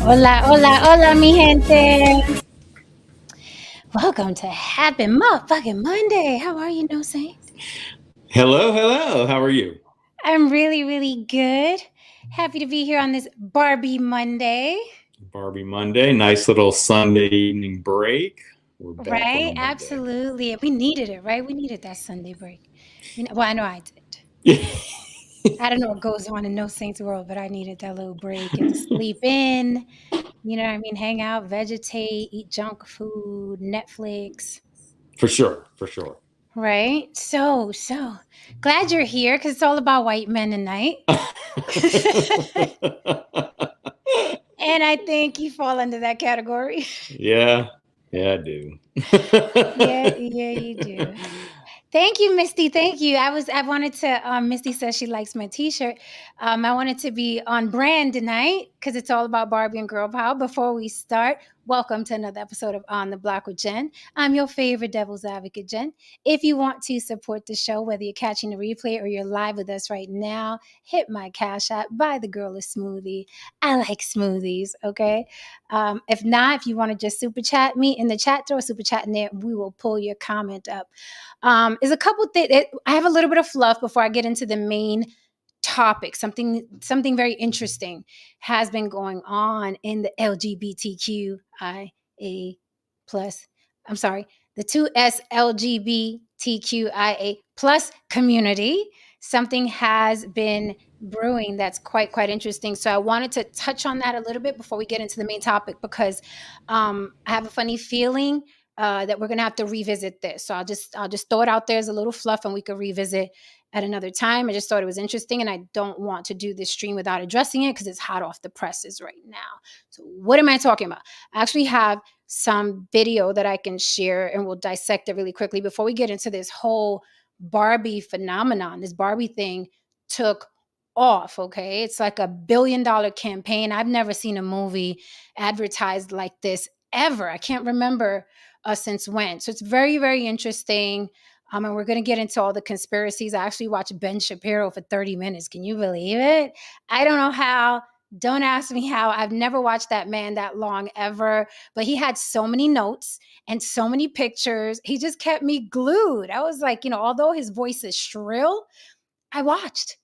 Hola, hola, hola, mi gente. Welcome to Happy Motherfucking Monday. How are you, No Saint? Hello, hello. How are you? I'm really, really good. Happy to be here on this Barbie Monday. Barbie Monday. Nice little Sunday evening break. We're back on a Right? Monday. Absolutely. We needed it, right? We needed that Sunday break. Well, I know I did. I don't know what goes on in No Saint's world, but I needed that little break. Get to sleep in, hang out, vegetate, eat junk food, Netflix. For sure, for sure. Right? So glad you're here because it's all about white men tonight. And I think you fall under that category. yeah, yeah, I do. Yeah, you do. Thank you, Misty. Thank you. I wanted to Misty says she likes my t-shirt. I wanted to be on brand tonight because it's all about Barbie and girl power. Before we start, welcome to another episode of On the Block with Jen. I'm your favorite devil's advocate, Jen. If you want to support the show, whether you're catching the replay or you're live with us right now, hit my Cash App, buy the girl a smoothie. I like smoothies, okay? If not, if you want to just super chat me in the chat, throw a super chat in there. We will pull your comment up. Is a couple things. I have a little bit of fluff before I get into the main topic. Something very interesting has been going on in the LGBTQIA plus. I'm sorry, the 2S LGBTQIA plus community. Something has been brewing that's quite interesting. So I wanted to touch on that a little bit before we get into the main topic because I have a funny feeling that we're gonna have to revisit this. So I'll just throw it out there as a little fluff, and we could revisit at another time. I just thought it was interesting, and I don't want to do this stream without addressing it because it's hot off the presses right now. So what am I talking about? I actually have some video that I can share, and we'll dissect it really quickly before we get into this whole Barbie phenomenon. This Barbie thing took off. Okay, it's like $1 billion campaign. I've never seen a movie advertised like this ever. I can't remember since when. So it's very interesting. And we're going to get into all the conspiracies. I actually watched Ben Shapiro for 30 minutes. Can you believe it? I don't know how. Don't ask me how. I've never watched that man that long ever, but he had so many notes and so many pictures. He just kept me glued. I was like, although his voice is shrill, I watched.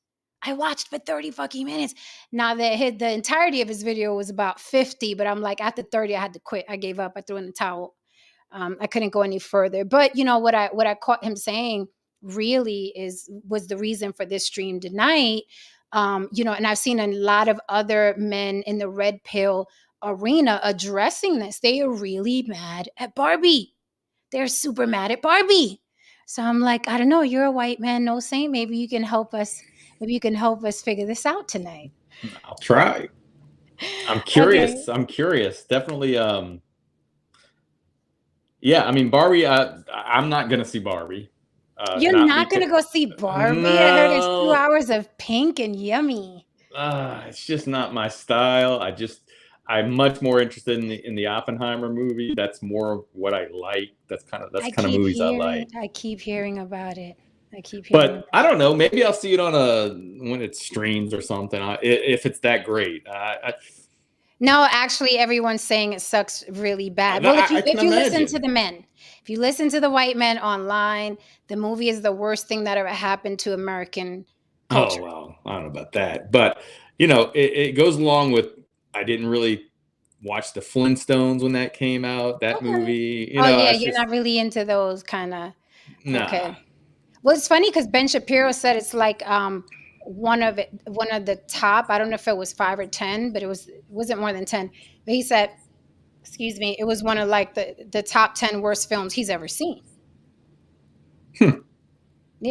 I watched for 30 fucking minutes. Now the entirety of his video was about 50, but I'm like, after 30, I had to quit. I gave up. I threw in the towel. I couldn't go any further. But what I caught him saying really was the reason for this stream tonight. And I've seen a lot of other men in the red pill arena addressing this. They are really mad at Barbie. They're super mad at Barbie. So I'm like, I don't know. You're a white man, No Saint. Maybe you can help us. Maybe you can help us figure this out tonight. I'll try. I'm Okay. curious. I'm curious. Definitely. Yeah. I mean, Barbie. I'm not gonna see Barbie. You're Not not because gonna go see Barbie? I heard it's 2 no. hours of pink and yummy. It's just not my style. I'm much more interested in the Oppenheimer movie. That's more of what I like. That's I kind of keep movies I hearing like. I keep hearing about it. I keep hearing But about I don't know. Maybe I'll see it on a when it streams or something. If it's that great, No, actually everyone's saying it sucks really bad. Well, if I you can if you listen to imagine. the men, if you listen to the white men online, the movie is the worst thing that ever happened to American Oh culture. well, I don't know about that, but it goes along with. I didn't really watch the Flintstones when that came out. That Okay. movie, Oh yeah, it's you're just not really into those kind of. nah. Okay. Well, it's funny because Ben Shapiro said it's like one of the top. I don't know if it was 5 or 10, but it wasn't more than 10. But he said, excuse me, it was one of like the top 10 worst films he's ever seen. Yeah.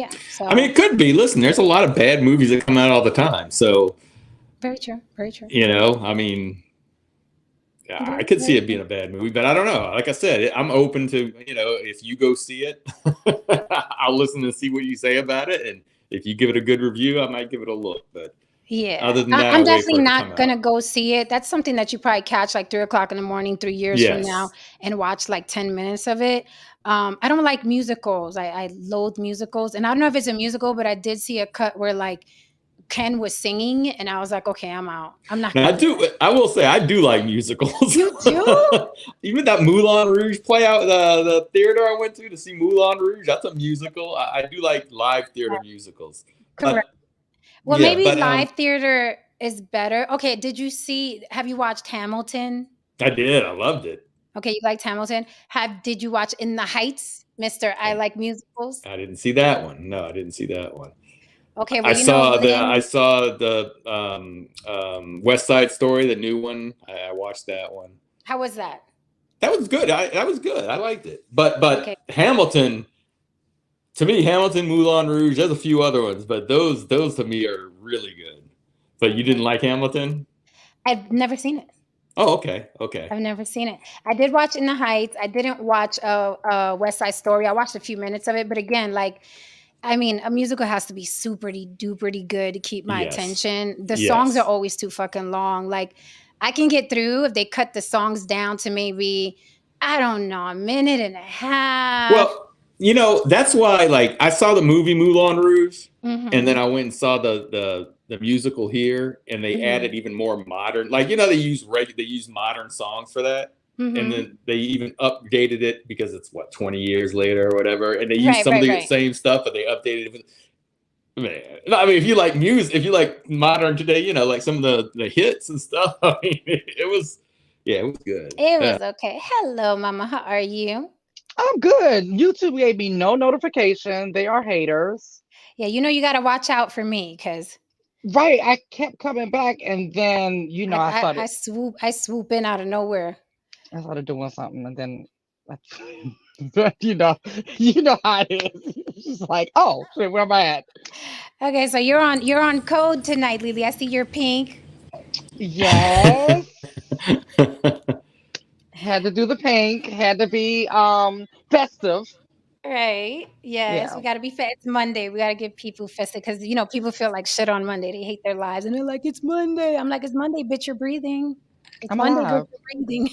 I mean, So it could be. Listen, there's a lot of bad movies that come out all the time. So, very true. Very true. I mean, I Very, could see very it being a bad movie, but I don't know. Like I said, I'm open to, if you go see it, I'll listen and see what you say about it. And if you give it a good review, I might give it a look. But yeah. other than that, I'm I'll wait for definitely it to come not gonna out. go see it. That's something that you probably catch like 3 o'clock in the morning, 3 years from now, Yes. and watch like 10 minutes of it. I don't like musicals. I loathe musicals. And I don't know if it's a musical, but I did see a cut where like Ken was singing, and I was like, okay, I'm out. I'm not Now gonna do that. I will say I do like musicals. You do? Even that Moulin Rouge play out the theater I went to see Moulin Rouge. That's a musical. I do like live theater musicals. Correct. But Well, yeah, maybe but live theater is better. Okay, have you watched Hamilton? I did. I loved it. Okay, you liked Hamilton. Did you watch In the Heights, Mr. I I Like Musicals? I didn't see that one. No, I didn't see that one. Okay, well, you know I Lynn. saw the West Side Story, the new one. I watched that one. How was that? That was good. That was good. I liked it. Okay, But Hamilton, to me, Hamilton, Moulin Rouge. There's a few other ones, but those to me are really good. But you okay. didn't like Hamilton? I've never seen it. Oh, okay, okay. I've never seen it. I did watch In the Heights. I didn't watch West Side Story. I watched a few minutes of it, but again, like, I mean, a musical has to be super duper good to keep my Yes, attention. The songs are yes. always too fucking long. Like, I can get through if they cut the songs down to maybe, I don't know, a minute and a half. Well, that's why like I saw the movie Moulin Rouge, and then Mm-hmm. I went and saw the musical here, and they Mm-hmm. added even more modern. Like they use modern songs for that, and Mm-hmm. then they even updated it because it's what 20 years later or whatever, and they use Right, some of right, the right. same stuff, but they updated it. Man, no, I mean, if you like music, if you like modern today, like some of the hits and stuff. I mean, it was, yeah, it was good. It Yeah. was okay. Hello, Mama. How are you? I'm good. YouTube gave me no notification. They are haters. Yeah, you got to watch out for me because Right. I kept coming back and then, I, I I swoop in out of nowhere. I started doing something and then you know you know how it is. It's just like, oh shit, where am I at? Okay, so you're on code tonight, Lily. I see you're pink. Yes. Had to do the pink, had to be festive. Right. Yes, Yeah. we got to be fast. It's Monday. We got to give people festive because people feel like shit on Monday. They hate their lives and they're like, "It's Monday." I'm like, "It's Monday, bitch. You're breathing. It's I'm Monday, girl. alive. You're breathing."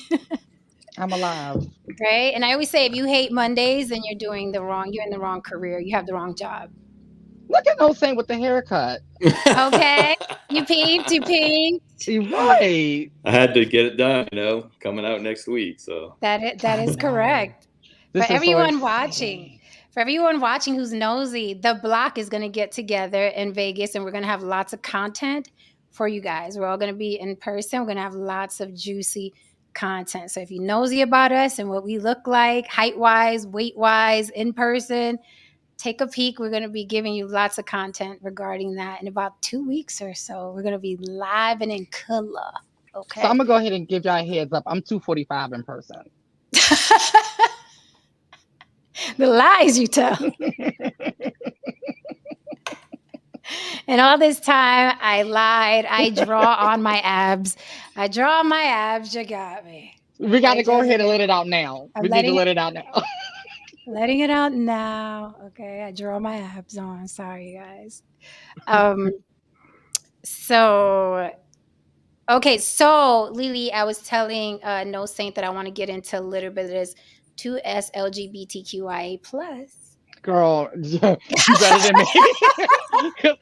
I'm alive. Right. And I always say, if you hate Mondays, then you're in the wrong career. You have the wrong job. Look at no saying with the haircut. Okay. You peeped. You peeped. You're right. I had to get it done, coming out next week. So That I is know. correct. For This is so everyone watching, exciting. who's nosy, the block is going to get together in Vegas and we're going to have lots of content for you guys. We're all going to be in person. We're going to have lots of juicy content. So if you're nosy about us and what we look like, height wise, weight wise, in person, take a peek. We're going to be giving you lots of content regarding that in about 2 weeks or so. We're going to be live and in color. So I'm Okay. gonna go ahead and give y'all a heads up. I'm 245 in person. The lies you tell. And all this time, I lied. I draw on my abs. I draw on my abs. You got me. We got Okay, to go just ahead and let it out now. I'm We need to letting let it out now. it out now. Okay, I draw my abs on. Sorry, guys. Um. So okay. So Lily, I was telling No Saint that I want to get into a little bit of this 2S LGBTQIA plus. Girl, you better than me. 'Cause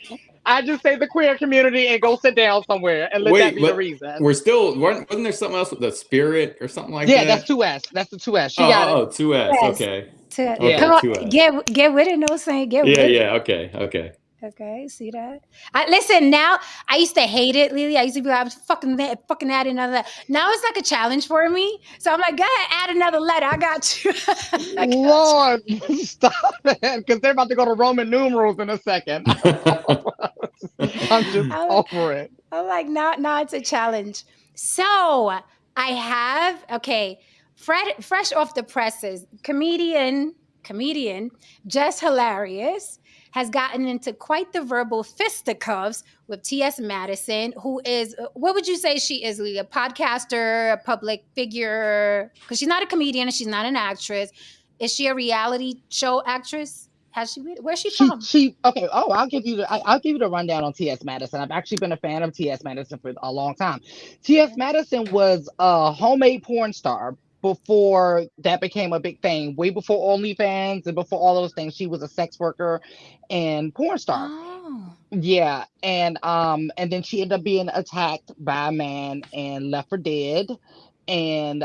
I just say the queer community and go sit down somewhere and let that wait, be the but reason. we're still wasn't there something else with the spirit or something like Yeah, that's that? 2S. That's the 2S. She Oh, got it. 2S. Yes. Okay, Yeah. Come okay, on, 2S. get with it. No Saint, get Yeah, with it. yeah. Okay, okay. Okay, see that? Listen, now I used to hate it, Lily. I used to be like, I was fucking add another letter. Now it's like a challenge for me. So I'm like, go ahead, add another letter. I got you. I got you. Lord, stop it. Because they're about to go to Roman numerals in a second. I'm just I'm, over it. I'm like, now it's a challenge. So I have, okay, fresh off the presses, comedian, just hilarious, has gotten into quite the verbal fisticuffs with T.S. Madison, who is, what would you say she is, Lee? A podcaster, a public figure? Because she's not a comedian and she's not an actress. Is she a reality show actress? Where's she from? She okay. Oh, I'll give you the rundown on T.S. Madison. I've actually been a fan of T.S. Madison for a long time. T.S. Okay. Madison was a homemade porn star. before that became a big thing. Way before OnlyFans and before all those things, she was a sex worker and porn star. Oh, Yeah, and then she ended up being attacked by a man and left for dead. And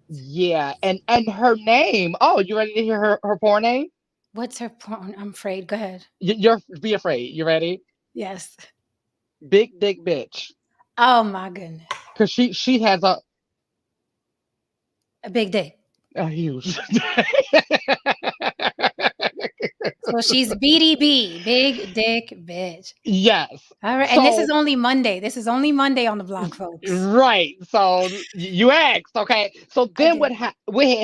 yeah, and her name. Oh, you ready to hear her porn name? what's her porn? I'm afraid. Go ahead. You're be afraid. You ready? Yes. Big Dick Bitch. Oh my goodness. Cause she has A big dick. a huge. So she's BDB, big dick bitch. Yes. All right. And this is So only Monday. This is only Monday on the block, folks. right. So you asked, okay. So I then did. what had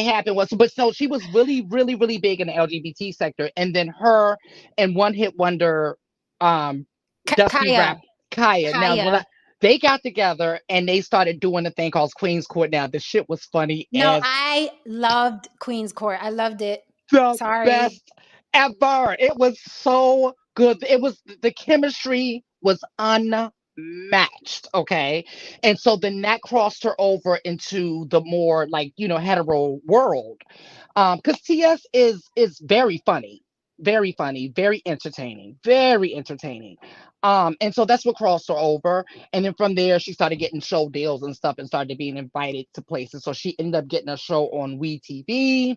happened was, but so she was really, really, really big in the LGBT sector, and then her and One Hit Wonder, um, Dusty Kaya. Rap Kaya. Now Kaya. they got together and they started doing a thing called Queen's Court. Now the shit was funny No, as I loved Queen's Court. I loved it. the Sorry. best ever. It was so good. It was the chemistry was unmatched. Okay. And so then that crossed her over into the more like, hetero world. Because TS is very funny. Very funny, very entertaining, very entertaining. And so that's what crossed her over. And then from there, she started getting show deals and stuff and started being invited to places. So she ended up getting a show on WeTV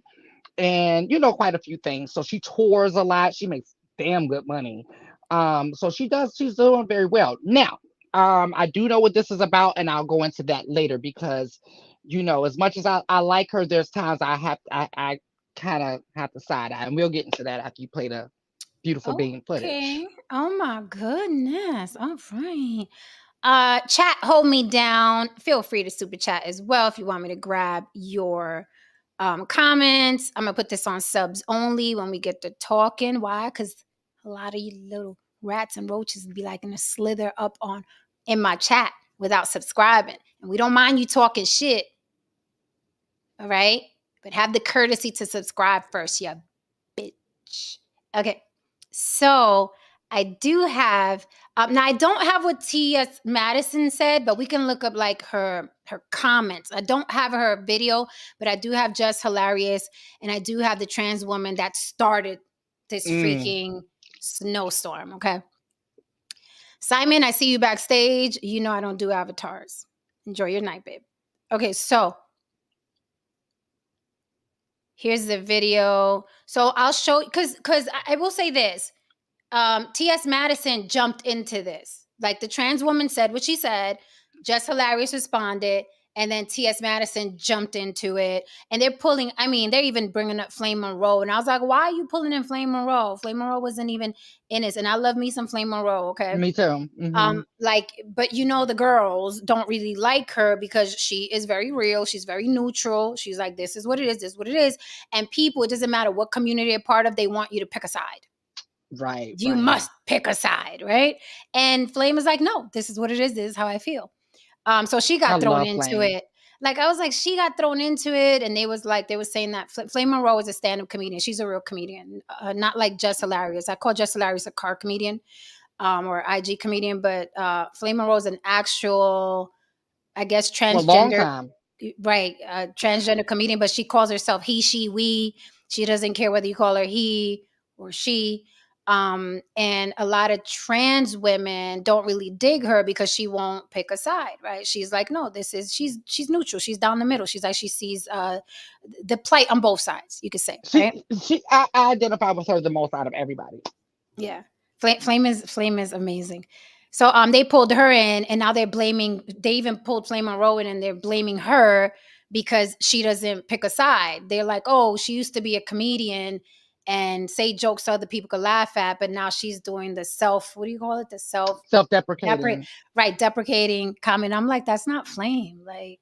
and quite a few things. So she tours a lot. She makes damn good money. So she's doing very well. Now, I do know what this is about, and I'll go into that later because as much as I like her, there's times I kind of have to side eye, and we'll get into that after you play the beautiful being Okay. footage. Oh my goodness. All right. Chat, hold me down. Feel free to super chat as well if you want me to grab your comments. I'm gonna put this on subs only when we get to talking. Why? Because a lot of you little rats and roaches be liking to slither up on in my chat without subscribing. And we don't mind you talking shit. All right. But have the courtesy to subscribe first, you bitch. Okay. So I do have now I don't have what T.S. Madison said, but we can look up like her comments. I don't have her video, but I do have Just Hilarious, and I do have the trans woman that started this Mm. freaking snowstorm. Okay. Simon, I see you backstage. You know I don't do avatars. Enjoy your night, babe. Okay, so here's the video. So I'll show because I will say this. T.S. Madison jumped into this. Like the trans woman said what she said, Just Hilarious responded, and then T.S. Madison jumped into it. And they're pulling, I mean, they're even bringing up Flame Monroe. And I was like, why are you pulling in Flame Monroe? Flame Monroe wasn't even in this. And I love me some Flame Monroe, okay? Me too. But the girls don't really like her because she is very real. She's very neutral. She's like, this is what it is, this is what it is. And people, it doesn't matter what community they're part of, they want you to pick a side. Right. You Right. must pick a side, right? And Flame is like, no, this is what it is. This is how I feel. So she I got thrown love into Flame. it. Like I was like, she got thrown into it, and they were saying that Flame Monroe is a stand-up comedian. She's a real comedian, not like Just Hilarious. I call Just Hilarious a car comedian, or IG comedian, but Flame Monroe is an actual, I guess, For a long transgender, time. right? Transgender comedian, but she calls herself he, she, we. She doesn't care whether you call her he or she. And a lot of trans women don't really dig her because she won't pick a side, right? She's like, no, she's neutral. She's down the middle. She's like, she sees the plight on both sides, you could say, She right? she I identify with her the most out of everybody. Yeah. Flame is amazing. So they pulled her in, and now they even pulled Flame Monroe in, and they're blaming her because she doesn't pick a side. They're like, oh, she used to be a comedian and say jokes so other people could laugh at, but now she's doing the what do you call it? The Self-deprecating. deprecating comment. I'm like, that's not Flame. A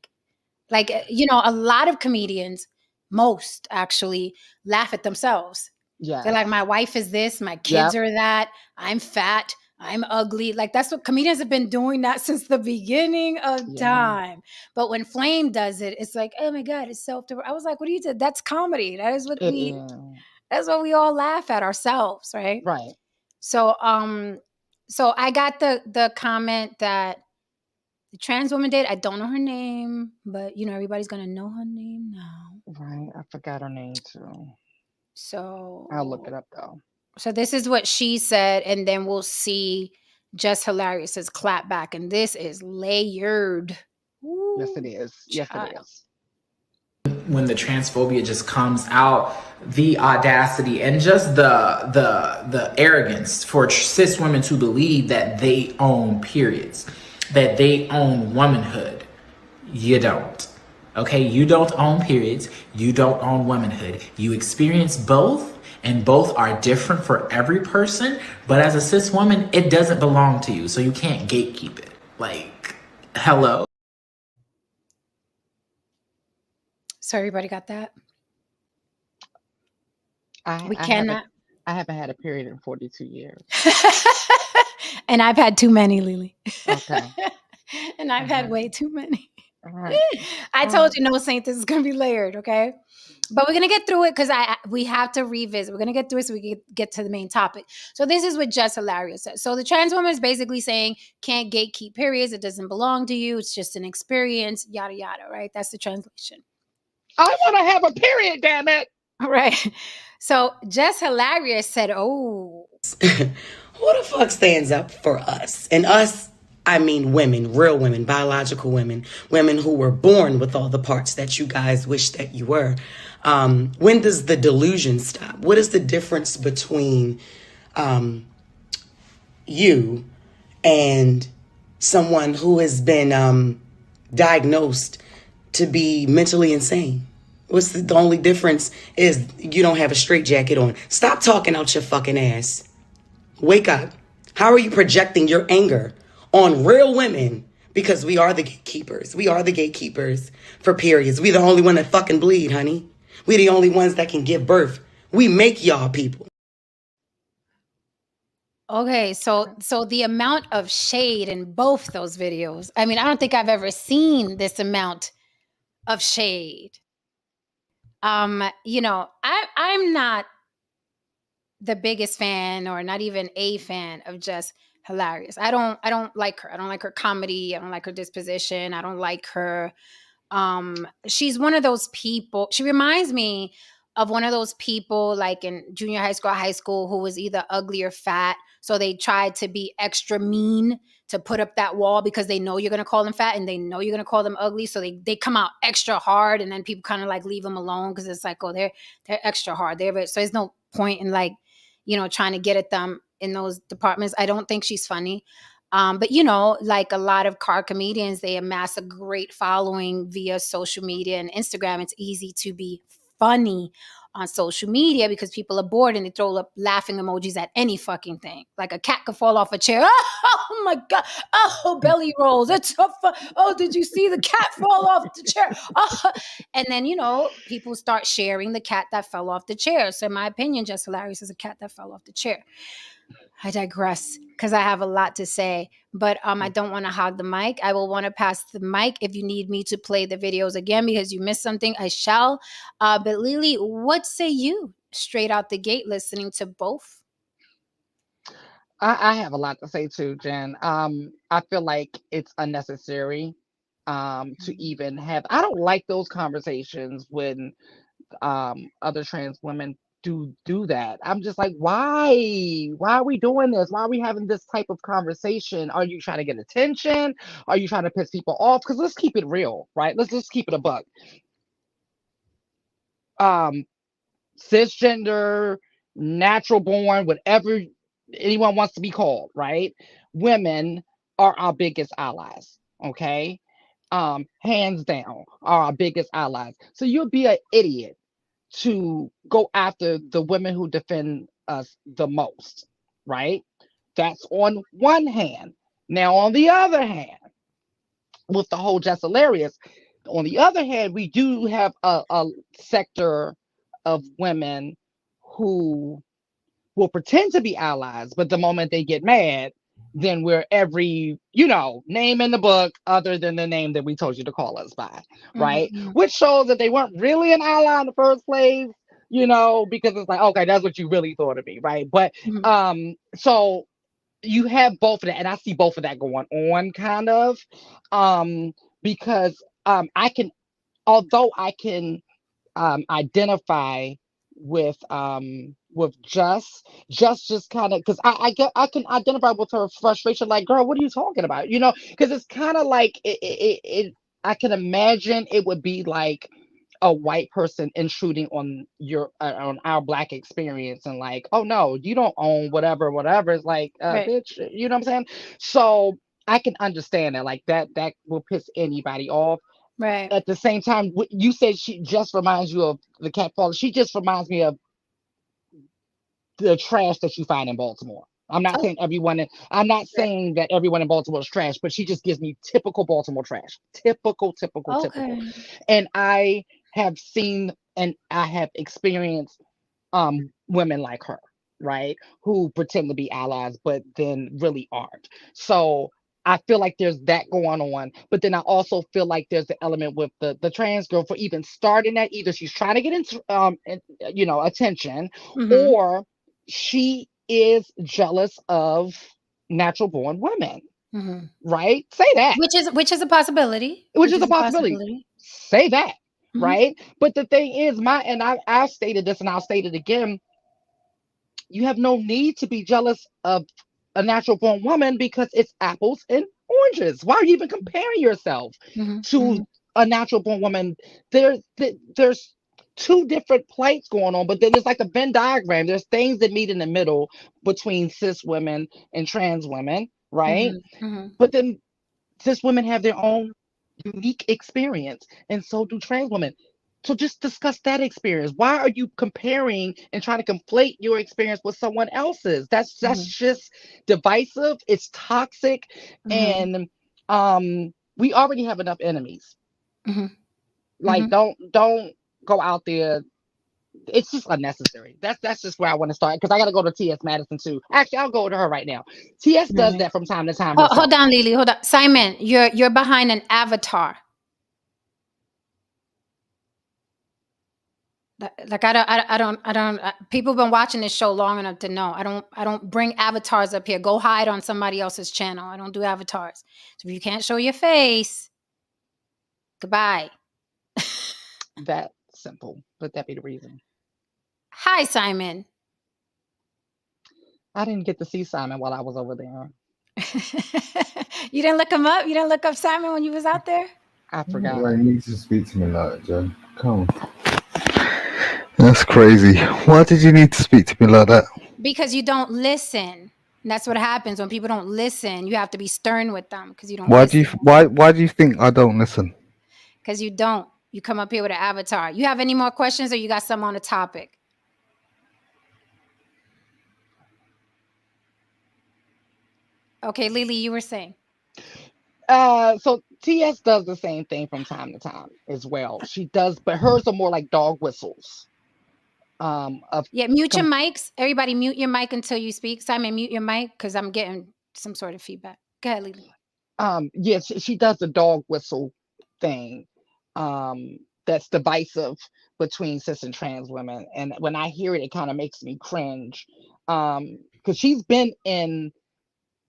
lot of comedians, most actually, laugh at themselves. They're Yes. like, my wife is this, my kids Yep. are that, I'm fat, I'm ugly. Like that's what comedians have been doing that since the beginning of Yeah. time. But when Flame does it, it's like, oh my God, it's self. I was like, what do you do? That's comedy. It is. That's what we all laugh at ourselves, right? Right. So I got the comment that the trans woman did. I don't know her name, but everybody's gonna know her name now. Right. I forgot her name too. I'll look it So up though. this is what she said, and then we'll see Just Hilarious's clap back, and this is layered. Yes, it Ooh, is. Yes, it child. is. When the transphobia just comes out, the audacity and just the arrogance for cis women to believe that they own periods, that they own womanhood. You don't. Okay, you don't own periods, you don't own womanhood. You experience both, and both are different for every person, but as a cis woman, it doesn't belong to you, so you can't gatekeep it. Like, hello? So everybody got that? We I cannot. haven't had a period in 42 years. And I've had too many, Lily. Okay. And I've had way too many. All right. I told you, no, Saint, this is gonna be layered, okay? But we're gonna get through it because we have to revisit. We're gonna get through it so we can get to the main topic. So this is what Just Hilarious says. So the trans woman is basically saying, can't gatekeep periods. It doesn't belong to you. It's just an experience. Yada yada. Right? That's the translation. I want to have a period. Damn it. All right. So Just Hilarious said, "Oh, who the fuck stands up for us? And us, I mean women, real women, biological women, women who were born with all the parts that you guys wish that you were. When does the delusion stop? What is the difference between you and someone who has been diagnosed to be mentally insane? What's the only difference is you don't have a straitjacket on. Stop talking out your fucking ass. Wake up. How are you projecting your anger on real women? Because we are the gatekeepers. We are the gatekeepers for periods. We the only one that fucking bleed, honey. We the only ones that can give birth. We make y'all people. okay." So the amount of shade in both those videos. I mean, I don't think I've ever seen this amount of shade. I'm not the biggest fan, or not even a fan, of Just Hilarious. I don't like her. I don't like her comedy. I don't like her disposition. I don't like her. She's one of those people. She reminds me of one of those people like in junior high school, who was either ugly or fat. So they tried to be extra mean to put up that wall because they know you're going to call them fat and they know you're going to call them ugly. So they come out extra hard, and then people kind of like leave them alone because it's like, oh, they're extra hard. So there's no point in like, trying to get at them in those departments. I don't think she's funny. But like a lot of car comedians, they amass a great following via social media and Instagram. It's easy to be funny on social media because people are bored and they throw up laughing emojis at any fucking thing. Like a cat could fall off a chair. Oh my God. Oh, belly rolls. It's so fun. Oh, did you see the cat fall off the chair? Oh. And then, people start sharing the cat that fell off the chair. So in my opinion, Just Hilarious is a cat that fell off the chair. I digress because I have a lot to say, but I don't want to hog the mic. I will want to pass the mic if you need me to play the videos again because you missed something. I shall. But Lily, what say you straight out the gate listening to both? I have a lot to say too, Jen. I feel like it's unnecessary to even have. I don't like those conversations when other trans women do that. I'm just like, why are we doing this? Why are we having this type of conversation? Are you trying to get attention? Are you trying to piss people off? Because let's keep it real, right? Let's just keep it a buck. Cisgender, natural born, whatever anyone wants to be called, right? Women are our biggest allies, okay? Hands down, are our biggest allies. So you'll be an idiot to go after the women who defend us the most, right? That's on one hand. Now, on the other hand, with the whole Just Hilarious, on the other hand, we do have a sector of women who will pretend to be allies, but the moment they get mad, then we're every, name in the book other than the name that we told you to call us by, right? Mm-hmm. Which shows that they weren't really an ally in the first place, because it's like, okay, that's what you really thought of me, right? But so you have both of that, and I see both of that going on, kind of, because I can, although I can identify with just kind of, because I get, I can identify with her frustration, like, girl, what are you talking about, because it's kind of like I can imagine it would be like a white person intruding on on our black experience, and like, oh no, you don't own whatever. It's like, Right. bitch, you know what I'm saying? So I can understand that, like, that will piss anybody off. Right. At the same time, you said she just reminds you of the cat falling. She just reminds me of the trash that you find in Baltimore. I'm not Oh, saying I'm not saying that everyone in Baltimore is trash, but she just gives me typical Baltimore trash. Typical. okay. And I have seen and I have experienced women like her, right? Who pretend to be allies, but then really aren't. So I feel like there's that going on, but then I also feel like there's the element with the trans girl for even starting that. Either she's trying to get into attention, Mm-hmm. or she is jealous of natural born women, Mm-hmm. right? Say that, Which is a possibility. which Which is is a a possibility. possibility. Say that, Mm-hmm. right? But the thing is, I've stated this and I'll state it again. You have no need to be jealous of a natural born woman because it's apples and oranges. Why are you even comparing yourself Mm-hmm. to Mm-hmm. a natural born woman? There's two different plights going on, but then there's like a Venn diagram. There's things that meet in the middle between cis women and trans women, right? Mm-hmm. Mm-hmm. But then cis women have their own unique experience, and so do trans women. So just discuss that experience. Why are you comparing and trying to conflate your experience with someone else's? That's just divisive. It's toxic, Mm-hmm. and we already have enough enemies. Mm-hmm. Like, Mm-hmm. don't go out there. It's just unnecessary. That's just where I want to start, because I got to go to T.S. Madison too. Actually, I'll go to her right now. T.S. does Right. that from time to time Hold herself. on, Lily. Hold on, Simon. You're behind an avatar. Like I don't. People have been watching this show long enough to know I don't bring avatars up here. Go hide on somebody else's channel. I don't do avatars. So if you can't show your face, goodbye. That simple. Let that be the reason. Hi, Simon. I didn't get to see Simon while I was over there. You didn't look him up. You didn't look up Simon when you was out there. I forgot. Why you need to speak to me like that, Joe? Come on. That's crazy. Why did you need to speak to me like that? Because you don't listen. And that's what happens when people don't listen. You have to be stern with them because you don't Why do listen. you why do you think I don't listen? Because you don't. You come up here with an avatar. You have any more questions, or you got some on the topic? Okay, Lily, you were saying. So TS does the same thing from time to time as well. She does, but hers are more like dog whistles. Of Yeah, mute your com- mics. Everybody mute your mic until you speak. Simon, mute your mic because I'm getting some sort of feedback. Go ahead, Lily. yeah, she does the dog whistle thing. That's divisive between cis and trans women, and when I hear it, it kind of makes me cringe. Because she's been in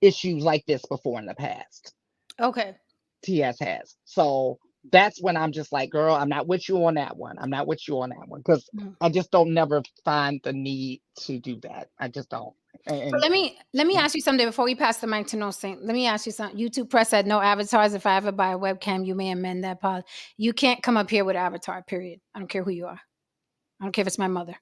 issues like this before in the past. Okay. TS has. So that's when I'm just like, girl, I'm not with you on that one. I'm not with you on that one, because Mhm. I just don't never find the need to do that. I just don't. So let me ask you something before we pass the mic to No Saint. Let me ask you something. YouTube Press said no avatars. If I ever buy a webcam, you may amend that policy. You can't come up here with avatar. Period. I don't care who you are. I don't care if it's my mother.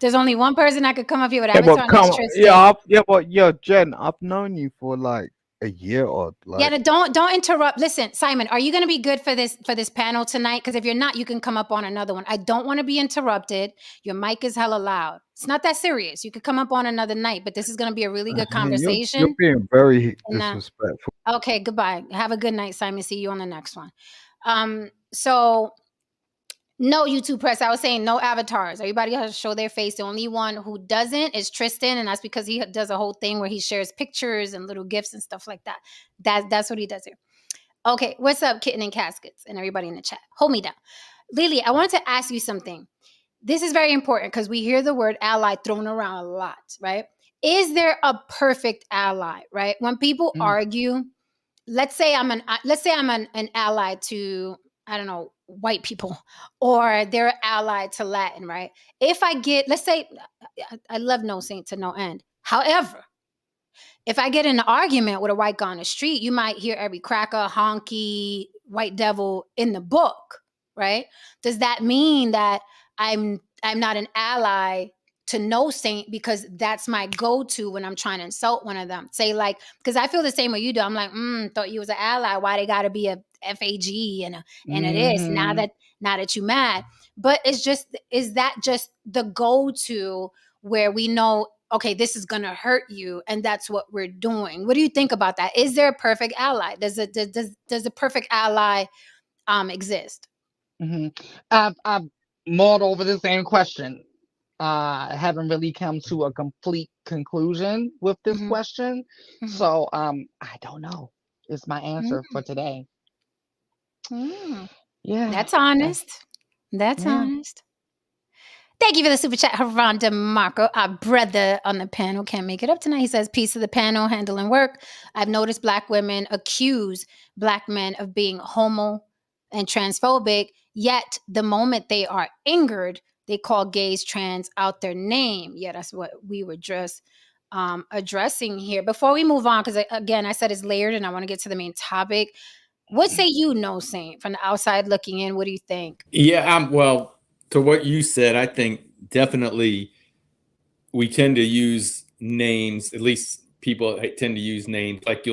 There's only one person I could come up here with Yeah, avatar, but and that's come on. Tristan. Jen, I've known you for like a year or Yeah, like. don't interrupt. Listen, Simon, are you going to be good for this panel tonight? Because if you're not, you can come up on another one. I don't want to be interrupted. Your mic is hella loud. It's not that serious. You could come up on another night, but this is going to be a really good You're conversation. being very And disrespectful. okay, goodbye. Have a good night, Simon. See you on the next one. So no YouTube Press. I was saying no avatars. Everybody has to show their face. The only one who doesn't is Tristan, and that's because he does a whole thing where he shares pictures and little gifts and stuff like that. That's what he does here. Okay, what's up, Kitten and Caskets, and everybody in the chat? Hold me down. Lily, I wanted to ask you something. This is very important because we hear the word ally thrown around a lot, right? is there a perfect ally, right? When people argue, let's say I'm an ally to, I don't know, white people, or they're an ally to Latin, right? If I get, let's say, I love No Saint to no end. However, if I get in an argument with a white guy on the street, you might hear every cracker, honky, white devil in the book, right? Does that mean that I'm not an ally to No Saint because that's my go-to when I'm trying to insult one of them? Say, like, because I feel the same way you do. I'm like, thought you was an ally. Why they got to be a FAG and it is now that you mad? But is that just the go-to where we know, okay, this is going to hurt you, and that's what we're doing? What do you think about that? Is there a perfect ally? Does a perfect ally exist? I've mulled over the same question. Haven't really come to a complete conclusion with this question. So I don't know. Is my answer for today. Yeah. That's honest. That's honest. Thank you for the super chat, Haran DeMarco, our brother on the panel. Can't make it up tonight. He says, peace to the panel, handling work. I've noticed Black women accuse Black men of being homo and transphobic, yet the moment they are angered, they call gays trans out their name. Yeah, that's what we were just addressing here. Before we move on, because again, I said it's layered and I want to get to the main topic. What say you, No Saint, from the outside looking in? What do you think? Yeah, well, to what you said, I think definitely we tend to use names, at least people tend to use names. Like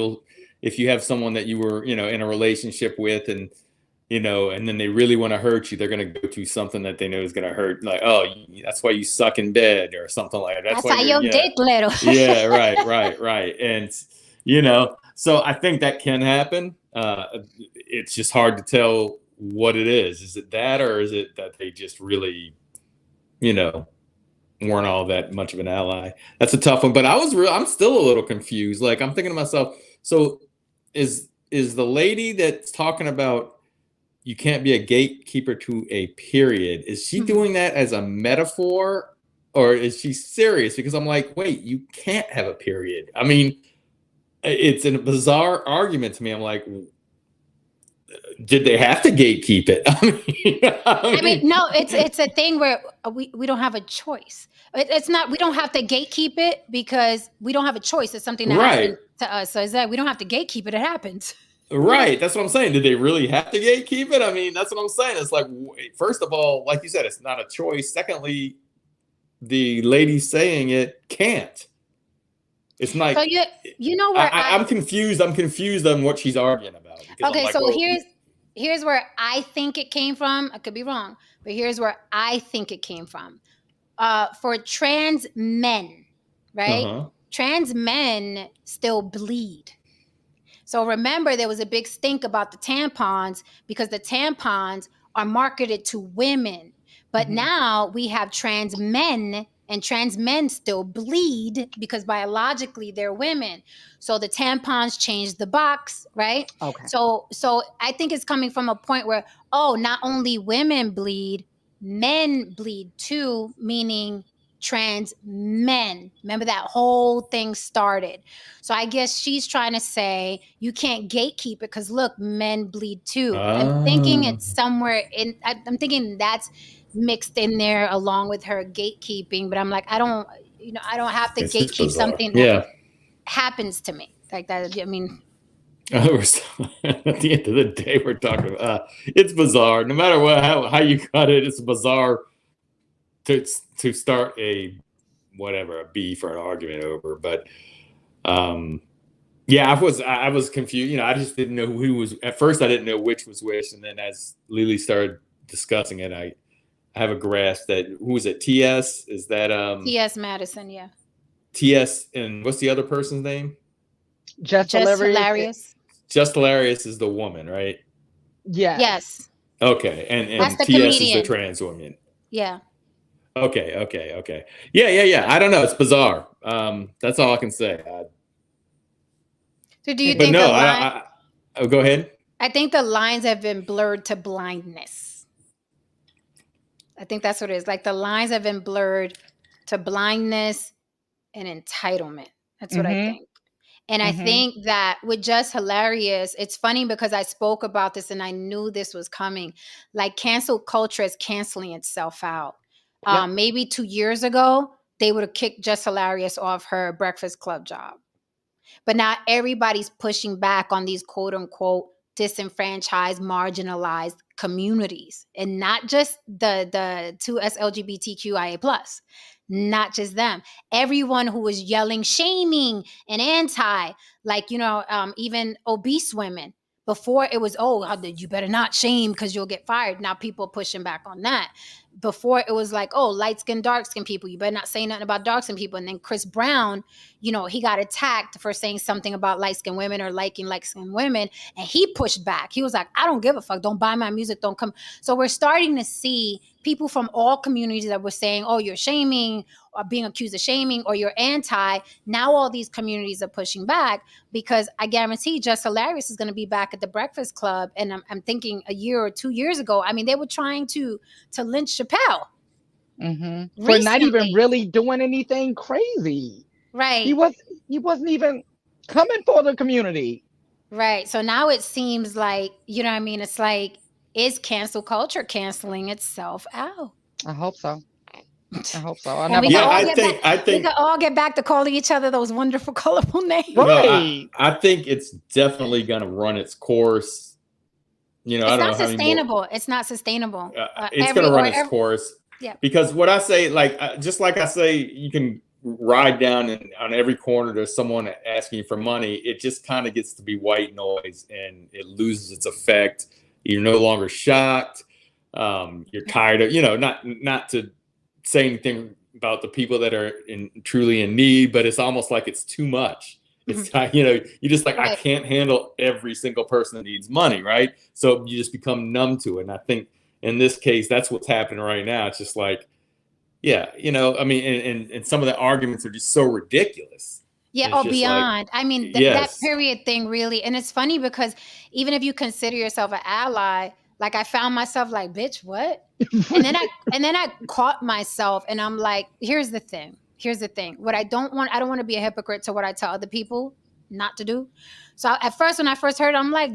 if you have someone that you were, in a relationship with, and, and then they really want to hurt you, they're going to go to something that they know is going to hurt. Like, oh, that's why you suck in bed, or something like that. That's why your dick little. Yeah, right. And, so I think that can happen. It's just hard to tell what it is. Is it that, or is it that they just really, weren't all that much of an ally? That's a tough one. But I'm still a little confused. Like, I'm thinking to myself, so is the lady that's talking about you can't be a gatekeeper to a period, is she doing that as a metaphor, or is she serious? Because I'm like, wait, you can't have a period. I mean, it's a bizarre argument to me. I'm like, did they have to gatekeep it? I mean, no, it's a thing where we don't have a choice. It's not, we don't have to gatekeep it because we don't have a choice. It's something that happens to us. So it's that we don't have to gatekeep it. It happens. Right. That's what I'm saying. Did they really have to gatekeep it? I mean, that's what I'm saying. It's like, first of all, like you said, it's not a choice. Secondly, the lady saying it can't. It's like, so you know where I'm confused. I'm confused on what she's arguing about. Okay, like, so here's where I think it came from. I could be wrong, but here's where I think it came from. For trans men, right? Trans men still bleed. So remember, there was a big stink about the tampons because the tampons are marketed to women. But now we have trans men, and trans men still bleed because biologically they're women. So the tampons changed the box, right? Okay. So I think it's coming from a point where, not only women bleed, men bleed too, meaning trans men. Remember that whole thing started. So I guess she's trying to say you can't gatekeep it because look, men bleed too. I'm thinking it's somewhere in, I'm thinking that's mixed in there along with her gatekeeping, but I'm like, I don't have to gatekeep something that happens to me like that. I mean, at the end of the day, we're talking about it's bizarre. No matter how you cut it, it's bizarre to start a beef or an argument over. But yeah, I was confused. I just didn't know who was at first. I didn't know which was which, and then as Lily started discussing it, I have a grasp that who was it? TS, is that TS Madison? Yeah. TS, and what's the other person's name? Just Hilarious. Just Hilarious is the woman, right? Yes. Okay, and TS comedian. Is the trans woman. Yeah. Okay. Yeah. I don't know. It's bizarre. That's all I can say. So do you think? Go ahead. I think the lines have been blurred to blindness. I think that's what it is. Like the lines have been blurred to blindness, and entitlement. That's what I Mm-hmm. think. And I Mm-hmm. think that with Just Hilarious, it's funny because I spoke about this and I knew this was coming. Like cancel culture is canceling itself out. Yep. Maybe 2 years ago, they would have kicked Just Hilarious off her Breakfast Club job. But now everybody's pushing back on these quote unquote disenfranchised, marginalized communities, and not just the 2S LGBTQIA plus, not just them. Everyone who was yelling, shaming, and anti, like even obese women. Before it was, you better not shame because you'll get fired. Now people pushing back on that. Before it was like, light skin, dark skin people, you better not say nothing about dark skin people. And then Chris Brown, he got attacked for saying something about light-skinned women or liking light-skinned women. And he pushed back. He was like, I don't give a fuck. Don't buy my music. Don't come. So we're starting to see people from all communities that were saying, you're shaming or being accused of shaming or you're anti. Now all these communities are pushing back because I guarantee Just Hilarious is going to be back at the Breakfast Club. And I'm thinking a year or 2 years ago, I mean, they were trying to lynch Chappelle. Mm-hmm. For not even Recently. really doing anything crazy. He Right. wasn't even coming for the community. Right. So now it seems like, you know what I mean? It's like, is cancel culture canceling itself out? I hope so. I hope so. I And we never can Yeah, liked all I it. get back. think I We think can all get back to calling each other those wonderful, colorful names. no, Right. I think it's definitely going to run its course. I It's don't not know how many more. sustainable. It's not sustainable. It's going to run its course Yeah. because what I say, just like I say, you can ride down and on every corner there's someone asking you for money. It just kind of gets to be white noise and it loses its effect. You're no longer shocked. You're tired of, not to say anything about the people that are truly in need, but it's almost like it's too much. It's you just like, I Right. can't handle every single person that needs money, right? So you just become numb to it. And I think in this case, that's what's happening right now. It's just like, yeah, I mean, and some of the arguments are just so ridiculous. Yeah. It's just like, Beyond. I mean, that yes, period thing really, and it's funny because even if you consider yourself an ally, like I found myself like, bitch, what? And then I caught myself and I'm like, here's the thing. Here's the thing. I don't want to be a hypocrite to what I tell other people not to do. So at first, when I first heard it, I'm like,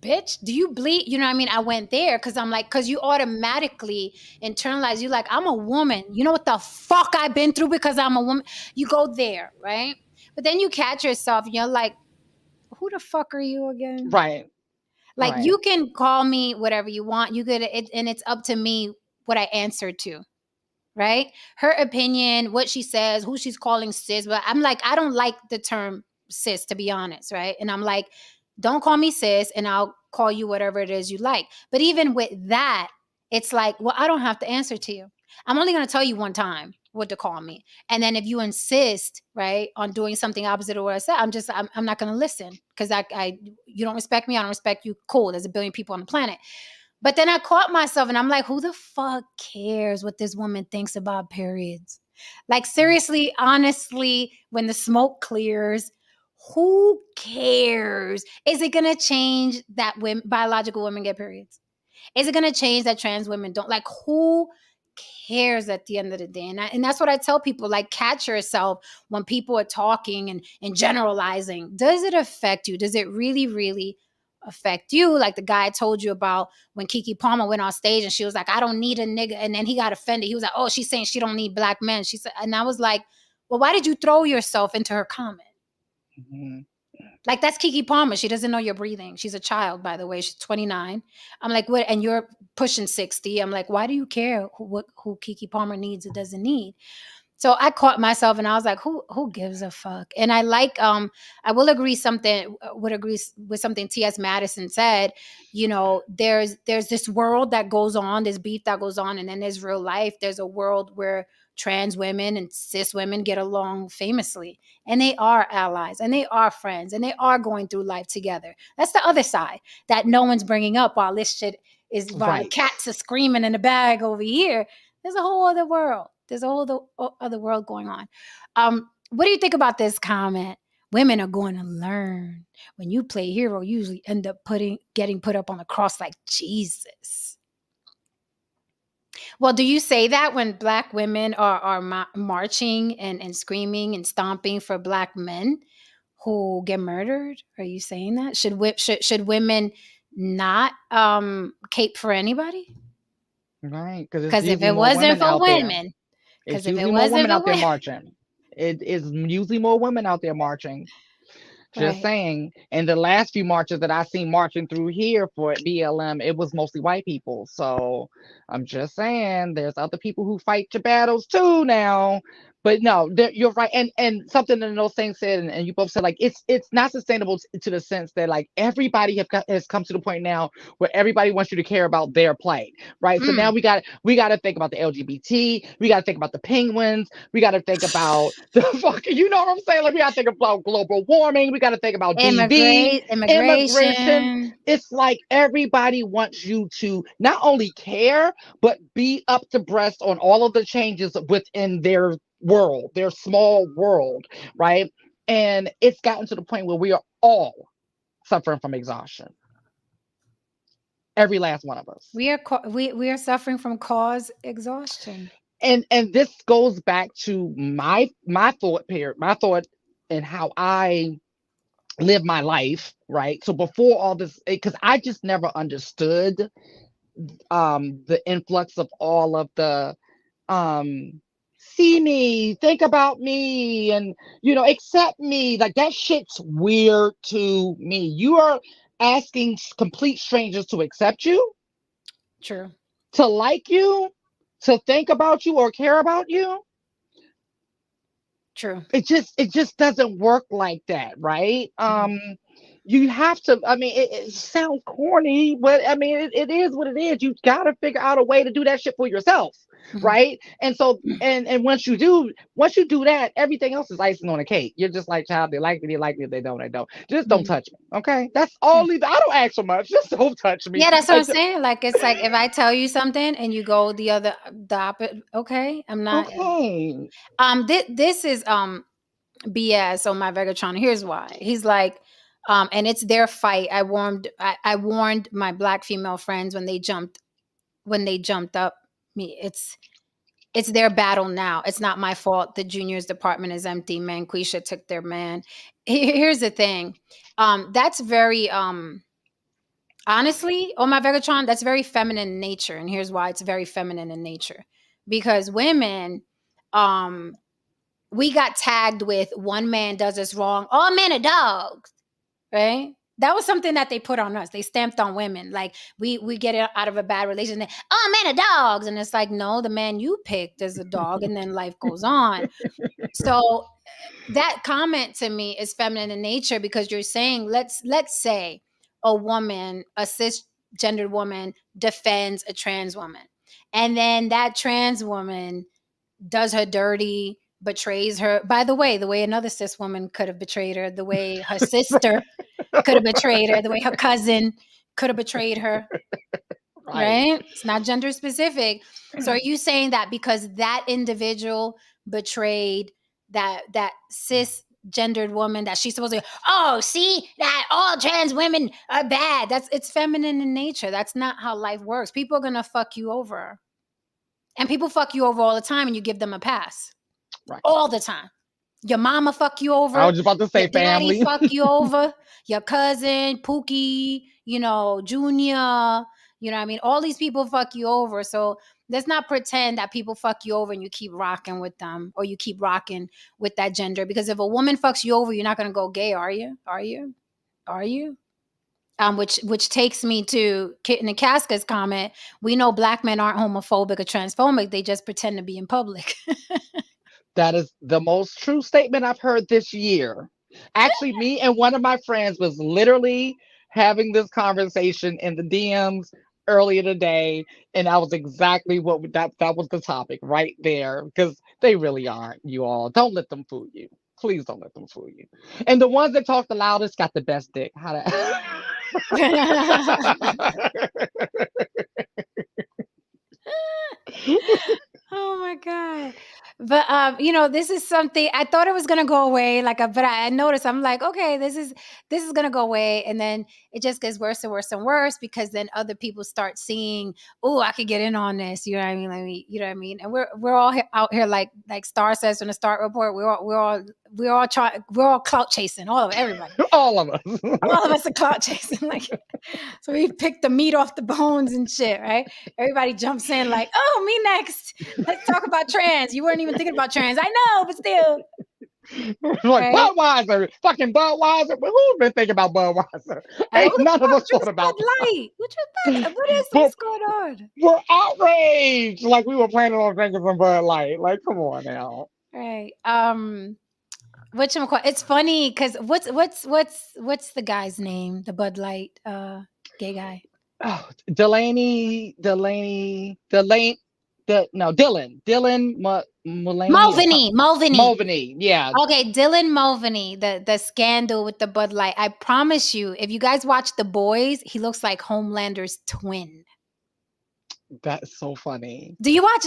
bitch, do you bleed? You know what I mean? I went there because I'm like, because you automatically internalize, you like, I'm a woman. You know what the fuck I've been through because I'm a woman? You go there, right? But then you catch yourself and you're like, who the fuck are you again? Right. Like Right. you can call me whatever you want. You could, and it's up to me what I answer to, right? Her opinion, what she says, who she's calling sis. But I'm like, I don't like the term sis, to be honest, right? And I'm like, don't call me sis, and I'll call you whatever it is you like. But even with that, it's like, well, I don't have to answer to you. I'm only going to tell you one time what to call me. And then if you insist, right, on doing something opposite of what I said, I'm not going to listen because you don't respect me. I don't respect you. Cool. There's a billion people on the planet. But then I caught myself and I'm like, who the fuck cares what this woman thinks about periods? Like, seriously, honestly, when the smoke clears, who cares? Is it going to change that biological women get periods? Is it going to change that trans women don't? Like, who cares at the end of the day? And that's what I tell people, like, catch yourself when people are talking and generalizing. Does it affect you? Does it really, really affect you? Like the guy I told you about when Keke Palmer went on stage and she was like, I don't need a nigga. And then he got offended. He was like, oh, she's saying she don't need black men. She said, and I was like, well, why did you throw yourself into her comment? Mm-hmm. Like, that's Keke Palmer. She doesn't know you're breathing. She's a child, by the way. She's 29. I'm like, what? And you're pushing 60. I'm like, why do you care who Keke Palmer needs or doesn't need? So I caught myself and I was like, who gives a fuck? And I like, I will agree would agree with something T.S. Madison said. There's this world that goes on, this beef that goes on, and then there's real life. There's a world where trans women and cis women get along famously, and they are allies, and they are friends, and they are going through life together. That's the other side that no one's bringing up while this shit while the Right. cats are screaming in the bag over here. There's a whole other world. There's a whole other world going on. What do you think about this comment? Women are going to learn. When you play hero, you usually end up getting put up on the cross like Jesus. Well, do you say that when black women are marching and screaming and stomping for black men who get murdered? Are you saying that? Should women not cape for anybody? Right, because it's Because if usually it more wasn't women for out there. women, because It's if it usually more wasn't women for out there women, marching. It is usually more women out there marching. Just right? saying. And the last few marches that I seen marching through here for BLM, it was mostly white people. So I'm just saying, there's other people who fight your battles too now. But no, you're right. And something that those things said, and you both said, like it's not sustainable to the sense that like everybody has come to the point now where everybody wants you to care about their plight, right? So now Mm. we got to think about the LGBT, we got to think about the penguins, we got to think about the fucking, you know what I'm saying? Like we got to think about global warming, we got to think about DV, immigration. Immigration. It's like everybody wants you to not only care, but be up to breast on all of the changes within their world, their small world, right? And it's gotten to the point where we are all suffering from exhaustion. Every last one of us. We are suffering from cause exhaustion. And this goes back to my thought period, my thought and how I live my life, right? So before all this, because I just never understood the influx of all of the um see me, think about me, and accept me. Like that shit's weird to me. You are asking complete strangers to accept you, True. to like you, to think about you or care about you. True. It just doesn't work like that, right? You have to, I mean, it sounds corny, but I mean it is what it is. You gotta figure out a way to do that shit for yourself, Mhm. right? And so and once you do that, everything else is icing on a cake. You're just like, child, they like me, they like me. If they don't, they don't. Just don't Mhm. touch me, okay? That's all. I don't ask so much. Just don't touch me. Yeah, that's what I'm Like, saying. Like it's like if I tell you something and you go the opposite, okay, I'm not. okay. This is BS on my Vegatron. Here's why. He's like, and it's their fight. I warned my black female friends when they jumped up me. It's their battle now. It's not my fault. The juniors department is empty. Manquisha took their man. Here's the thing. That's very honestly, oh my Vegatron, that's very feminine in nature. And here's why it's very feminine in nature. Because women, um, we got tagged with one man does us wrong, all men are dogs, right? That was something that they put on us. They stamped on women. Like we get it out of a bad relationship. Oh, men are dogs. And it's like, no, the man you picked is a dog, and then life goes on. So that comment to me is feminine in nature because you're saying let's say a woman, a cisgendered woman defends a trans woman, and then that trans woman does her dirty, betrays her. By the way another cis woman could have betrayed her, the way her sister could have betrayed her, the way her cousin could have betrayed her, Right. right? It's not gender specific. So are you saying that because that individual betrayed that cisgendered woman that she's supposed to, oh, see that all trans women are bad? It's feminine in nature. That's not how life works. People are gonna fuck you over. And people fuck you over all the time and you give them a pass. Right. All the time. Your mama fuck you I over. was just about to Your say daddy family. fuck you over. Your cousin, Pookie, Junior. You know what I mean? All these people fuck you over. So let's not pretend that people fuck you over and you keep rocking with them or you keep rocking with that gender. Because if a woman fucks you over, you're not going to go gay, are you? Are you? Are you? Which takes me to Kit Nakaska's comment. We know black men aren't homophobic or transphobic. They just pretend to be in public. That is the most true statement I've heard this year. Actually, me and one of my friends was literally having this conversation in the DMs earlier today, and that was exactly that was the topic right there. Because they really aren't. You all don't let them fool you. Please don't let them fool you. And the ones that talk the loudest got the best dick. How to? Oh my god. But this is something I thought it was gonna go away. But I noticed I'm like, okay, this is gonna go away, and then it just gets worse and worse and worse because then other people start seeing, oh, I could get in on this. You know what I mean? You know what I mean? And we're all out here like Star says in the Start Report. We're all clout chasing. Everybody. All of us. All of us are clout chasing. So we pick the meat off the bones and shit, right? Everybody jumps in like, oh, me next. Let's talk about trans. You weren't even thinking about trans. I know, but still. Like, right? Budweiser, fucking Budweiser. But who's been thinking about Budweiser? Ain't none of us thought about Bud Light. What's going on? We're outraged. Like we were planning on drinking some Bud Light. Like, come on now. Right. It's funny because what's the guy's name? The Bud Light gay guy. Oh, Dylan. Mulvaney, yeah. Okay, Dylan Mulvaney, the scandal with the Bud Light. I promise you, if you guys watch The Boys, he looks like Homelander's twin. That's so funny. Do you watch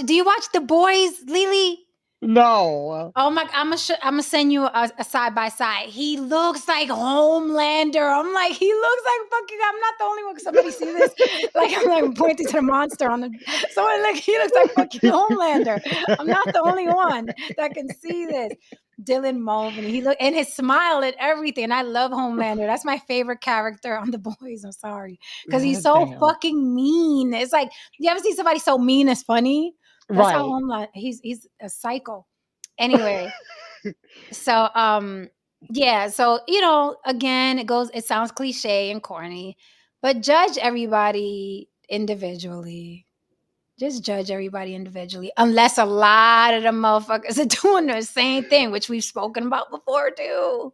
The Boys, Lily? No. Oh my! I'm gonna send you a side by side. He looks like Homelander. I'm like, he looks like fucking. I'm not the only one. Somebody see this? I'm like pointing to the monster on the. Someone like he looks like fucking Homelander. I'm not the only one that can see this. Dylan Mulvaney. He look and his smile and everything. And I love Homelander. That's my favorite character on The Boys. I'm sorry because he's so fucking mean. It's like you ever see somebody so mean it's funny. That's how Homelander. He's a psycho. Anyway, so yeah. So again, it sounds cliche and corny, but judge everybody individually. Just judge everybody individually, unless a lot of the motherfuckers are doing the same thing, which we've spoken about before too.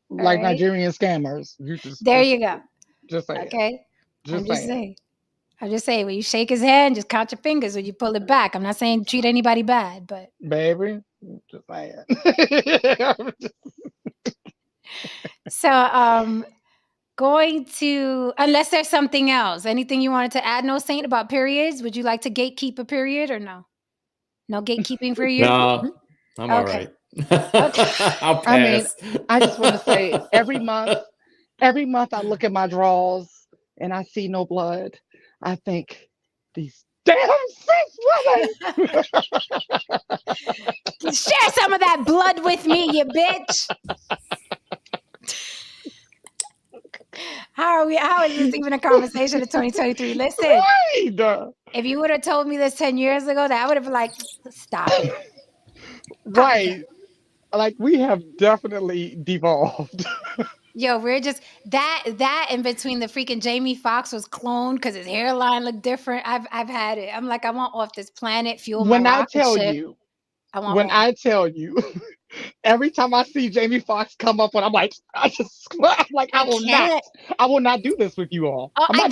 Like right? Nigerian scammers. There you go. Just saying. Okay. I'm just saying, when you shake his hand, just count your fingers when you pull it back. I'm not saying treat anybody bad, but baby, just saying. So, going to, unless there's something else, anything you wanted to add, No Saint, about periods? Would you like to gatekeep a period or no? No gatekeeping for you? No, I'm all right. Okay. I'll pass. I mean, I just want to say every month I look at my drawers and I see no blood. I think these damn cis women. Share some of that blood with me, you bitch. How is this even a conversation in 2023? Listen, right. If you would have told me this 10 years ago, that I would have been like, stop it. Right. Like we have definitely devolved. Yo, we're just that in between the freaking Jamie Foxx was cloned because his hairline looked different. I've had it. I'm like, I want off this planet, fuel my rocket ship. I tell you, every time I see Jamie Foxx come up, and I'm like, I will not do this with you all. I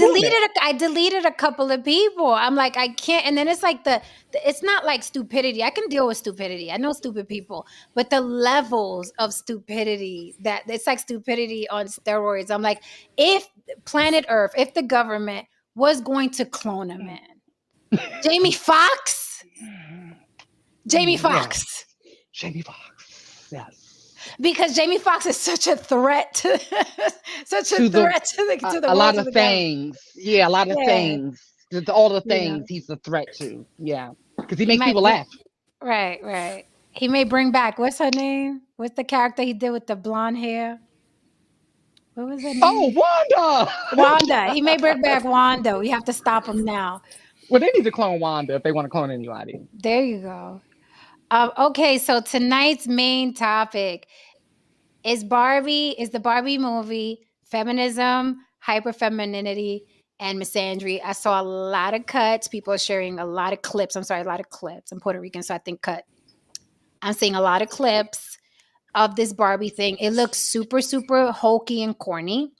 deleted a couple of people. I'm like, I can't. And then it's like it's not like stupidity. I can deal with stupidity. I know stupid people, but the levels of stupidity that it's like stupidity on steroids. I'm like, if planet Earth, if the government was going to clone a man, Jamie Foxx. Yes. Because Jamie Foxx is such a threat to the a lot of things. Yeah, a lot of things. All the things he's a threat to. Yeah, because he makes people laugh. Right. He may bring back, what's her name? What's the character he did with the blonde hair? What was her name? Oh, Wanda. He may bring back Wanda. We have to stop him now. Well, they need to clone Wanda if they want to clone anybody. There you go. Okay, so tonight's main topic is the Barbie movie, feminism, hyperfemininity, and misandry. I saw a lot of cuts. People are sharing a lot of clips. I'm Puerto Rican, so I think cut. I'm seeing a lot of clips of this Barbie thing. It looks super, super hokey and corny.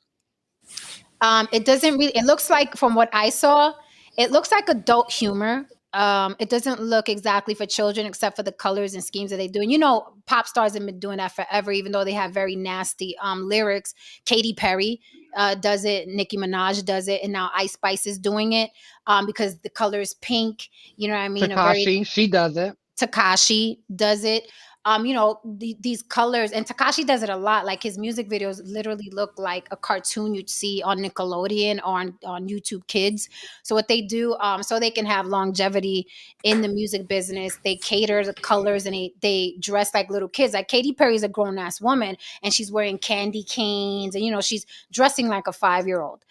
It looks like, from what I saw, it looks like adult humor. It doesn't look exactly for children, except for the colors and schemes that they do. And pop stars have been doing that forever, even though they have very nasty lyrics. Katy Perry does it, Nicki Minaj does it, and now Ice Spice is doing it because the color is pink. You know what I mean? Takashi, she does it. Takashi does it. These colors, and Takashi does it a lot. Like his music videos literally look like a cartoon you'd see on Nickelodeon or on YouTube Kids. So what they do, so they can have longevity in the music business, they cater the colors and they dress like little kids. Like Katy Perry's a grown ass woman and she's wearing candy canes and she's dressing like a 5-year-old.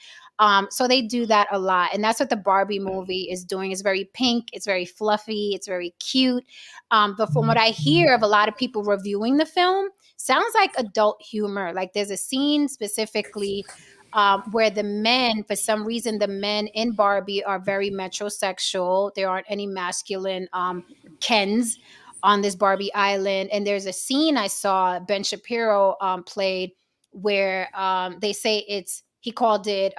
So they do that a lot. And that's what the Barbie movie is doing. It's very pink. It's very fluffy. It's very cute. But from what I hear of a lot of people reviewing the film, sounds like adult humor. Like there's a scene specifically where the men, for some reason, the men in Barbie are very metrosexual. There aren't any masculine Kens on this Barbie island. And there's a scene I saw Ben Shapiro played where they say he called it,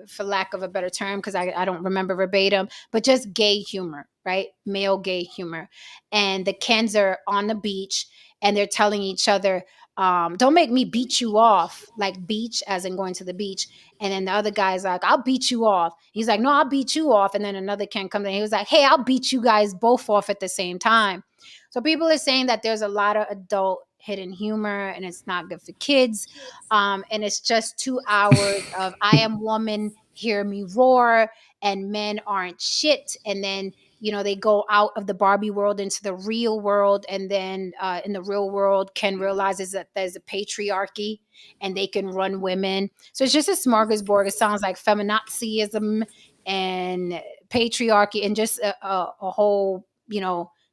for lack of a better term, because I don't remember verbatim, but just gay humor, right? Male gay humor. And the Kens are on the beach and they're telling each other, don't make me beat you off, like beach as in going to the beach. And then the other guy's like, I'll beat you off. He's like, no, I'll beat you off. And then another Ken comes in. He was like, hey, I'll beat you guys both off at the same time. So people are saying that there's a lot of adult hidden humor and it's not good for kids. And it's just 2 hours of I am woman, hear me roar, and men aren't shit. And then, they go out of the Barbie world into the real world. And then in the real world, Ken realizes that there's a patriarchy and they can run women. So it's just a smorgasbord. It sounds like feminazism and patriarchy and just a whole,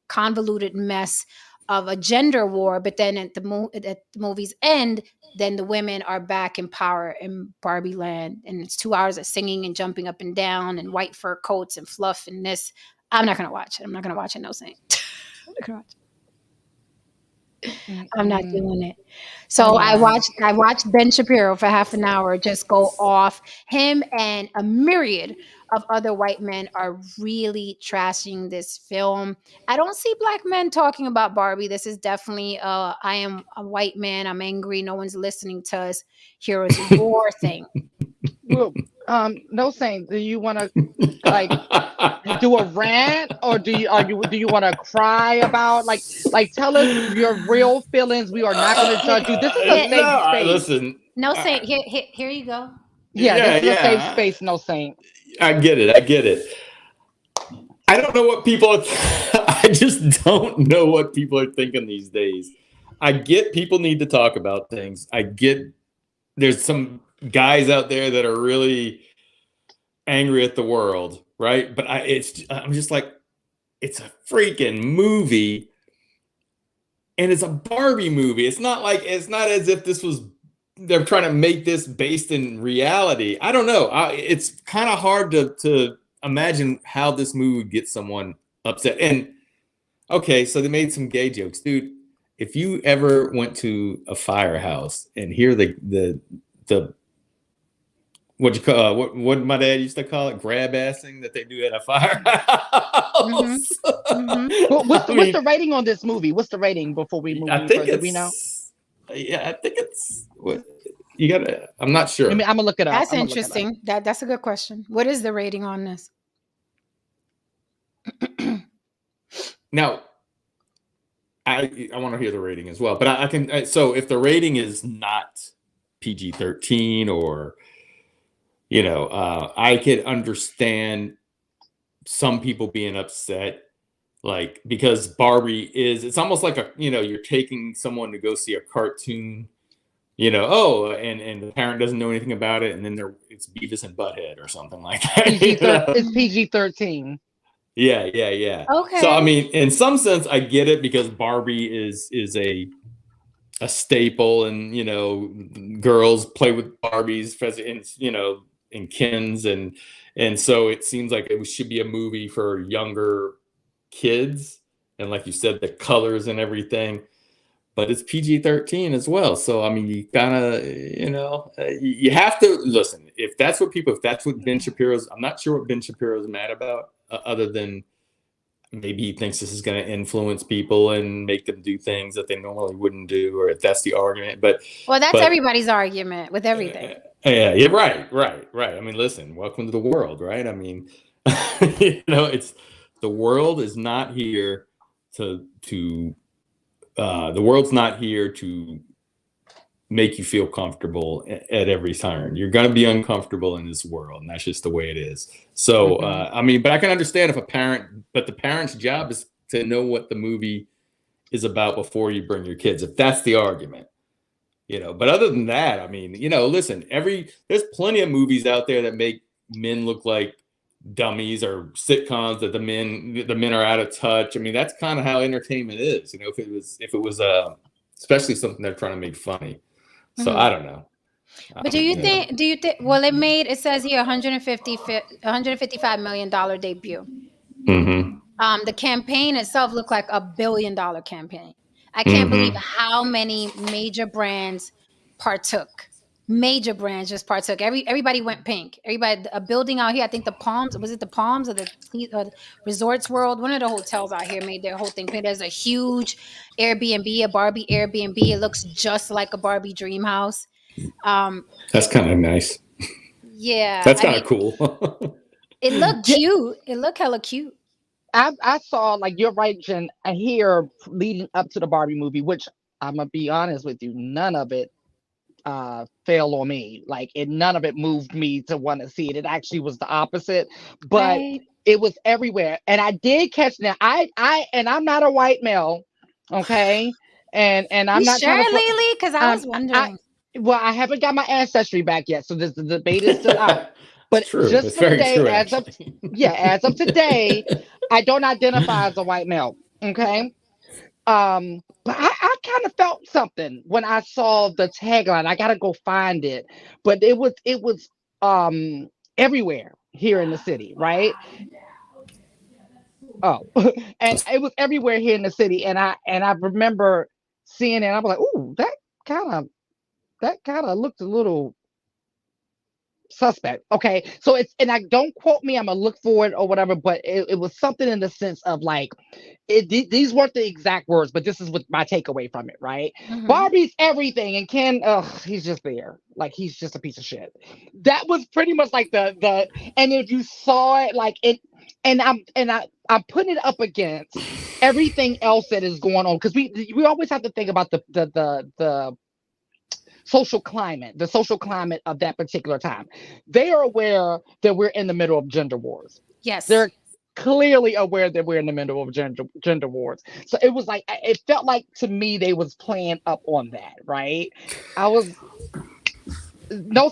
convoluted mess of a gender war. But then at the movie's end, then the women are back in power in Barbie land. And it's 2 hours of singing and jumping up and down and white fur coats and fluff and this. I'm not going to watch it. I'm not going to watch it. No saying. I'm not going to watch it. I'm not doing it. So I watched Ben Shapiro for half an hour just go off. Him and a myriad of other white men are really trashing this film. I don't see black men talking about Barbie. This is definitely I am a white man. I'm angry. No one's listening to us. Heroes of War thing. Well, no saying. Do you want to like do a rant, or do you want to cry about like tell us your real feelings? We are not going to judge you. This is a safe space. Listen. No saying. Here you go. Yeah, this is a safe space. No saying. I get it. I don't know what people are. I just don't know what people are thinking these days. I get people need to talk about things. I get there's some guys out there that are really angry at the world, right? But I'm just like, it's a freaking movie, and it's a Barbie movie. It's not as if they're trying to make this based in reality. I don't know. It's kind of hard to imagine how this movie would get someone upset. And okay, so they made some gay jokes, dude. If you ever went to a firehouse and hear the what my dad used to call it, grab assing that they do at a firehouse. Mm-hmm. What's the rating on this movie? What's the rating before we move further? Do we know? Yeah, I think it's you gotta. I'm not sure. I'm gonna look it up. That's interesting. That's a good question. What is the rating on this? Now, I want to hear the rating as well, but I can. So if the rating is not PG-13 or, I could understand some people being upset, like because Barbie it's almost like you're taking someone to go see a cartoon, and the parent doesn't know anything about it, and then it's Beavis and Butthead or something like that. It's PG-13. Yeah. Okay. So I mean, in some sense, I get it because Barbie is a staple, and girls play with Barbies, and Kens, and so it seems like it should be a movie for younger kids, and like you said, the colors and everything. But it's PG-13 as well, so I mean, you gotta, you have to listen. If that's what Ben Shapiro's, I'm not sure what Ben Shapiro's mad about, other than maybe he thinks this is going to influence people and make them do things that they normally wouldn't do, or if that's the argument. But everybody's argument with everything. Yeah, right. I mean, listen, welcome to the world, right? I mean, it's the world is not here the world's not here to make you feel comfortable at every turn. You're going to be uncomfortable in this world, and that's just the way it is. So, I mean, but I can understand if but the parent's job is to know what the movie is about before you bring your kids, if that's the argument, but other than that, I mean, listen, there's plenty of movies out there that make men look like dummies, or sitcoms that the men are out of touch. I mean, that's kind of how entertainment is, if it was especially something they're trying to make funny. So I don't know. But do you think, well, it says here $155 million debut. The campaign itself looked like $1 billion campaign. I can't believe how many major brands partook. Major brands just partook. Everybody went pink. Everybody, a building out here, I think the Palms, was it the Palms or the Resorts World? One of the hotels out here made their whole thing pink. There's a huge Airbnb, a Barbie Airbnb. It looks just like a Barbie dream house. That's kind of nice. Yeah. That's kind of cool. It looked cute. It looked hella cute. I saw, like, you're right, Jen, here leading up to the Barbie movie, which I'm gonna be honest with you, none of it fell on me. Like, none of it moved me to want to see it. It actually was the opposite, but it was everywhere. And I did catch that. And I'm not a white male, okay? And I'm not sure, trying to Lily? Because I was wondering. I haven't got my ancestry back yet, so the debate is still out. But true. just It's for very today, true, as of today, I don't identify as a white male. Okay. But I kind of felt something when I saw the tagline. I gotta go find it. But it was everywhere here in the city, right? Oh, and it was everywhere here in the city. And I remember seeing it, and I was like, ooh, that kind of looked a little suspect. Okay, so and I don't quote me, I'm gonna look for it or whatever, but it was something in the sense of, like, these weren't the exact words, but this is what my takeaway from it, right? Barbie's everything, and Ken, he's just there, like, he's just a piece of shit. That was pretty much like the and if you saw it, like, it, and I'm putting it up against everything else that is going on, because we always have to think about the social climate of that particular time. They are aware that we're in the middle of gender wars. Yes. They're clearly aware that we're in the middle of gender wars. So it was like, it felt like to me they was playing up on that, right? I was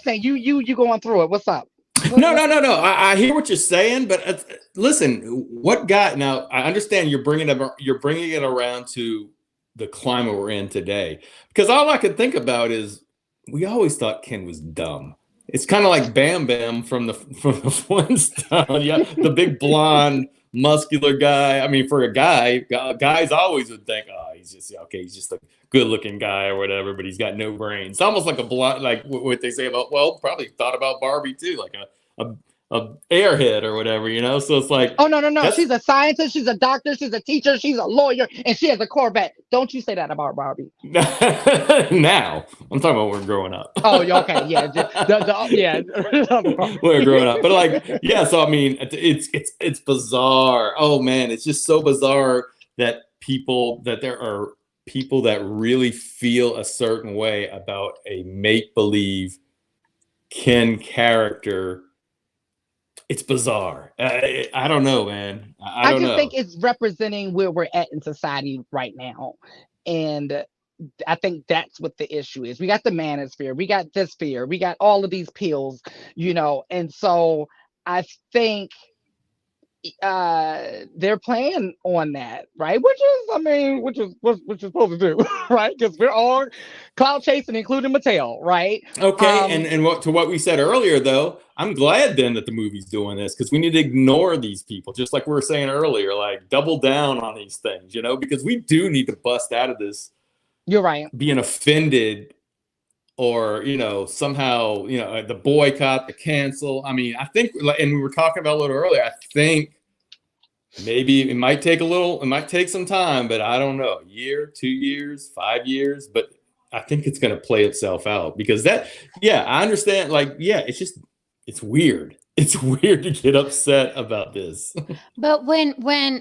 saying you going through it. What's up? No. I hear what you're saying, but listen, now I understand you're bringing it around to the climate we're in today, because all I could think about is we always thought Ken was dumb. It's kind of like Bam Bam from the Flintstones. Yeah, the big blonde muscular guy. I mean, for a guy, guys always would think, oh, he's just he's just a good looking guy or whatever, but he's got no brains. It's almost like a blonde, like what they say about, well, probably thought about Barbie too, like a airhead or whatever, So it's like, oh, no. She's a scientist, she's a doctor, she's a teacher, she's a lawyer, and she has a Corvette. Don't you say that about Barbie. Now I'm talking about when we're growing up. Oh, okay, yeah, yeah. We're growing up, but like, yeah. So I mean, it's bizarre. Oh man, it's just so bizarre that there are people that really feel a certain way about a make-believe Ken character. It's bizarre. I don't know, man. I don't know. Think it's representing where we're at in society right now. And I think that's what the issue is. We got the manosphere, we got this fear, we got all of these pills, and so I think they're playing on that, right? Which is what you're supposed to do, right? Because we're all cloud chasing, including Mattel, right? Okay, and what we said earlier, though, I'm glad then that the movie's doing this, because we need to ignore these people, just like we were saying earlier, like double down on these things, because we do need to bust out of this. You're right. Being offended, or somehow the boycott, the cancel. I mean, I think, and we were talking about a little earlier, I think maybe it might take some time, but I don't know, a year, 2 years, 5 years, but I think it's going to play itself out, because I understand, like, yeah, it's weird. it's weird to get upset about this. But when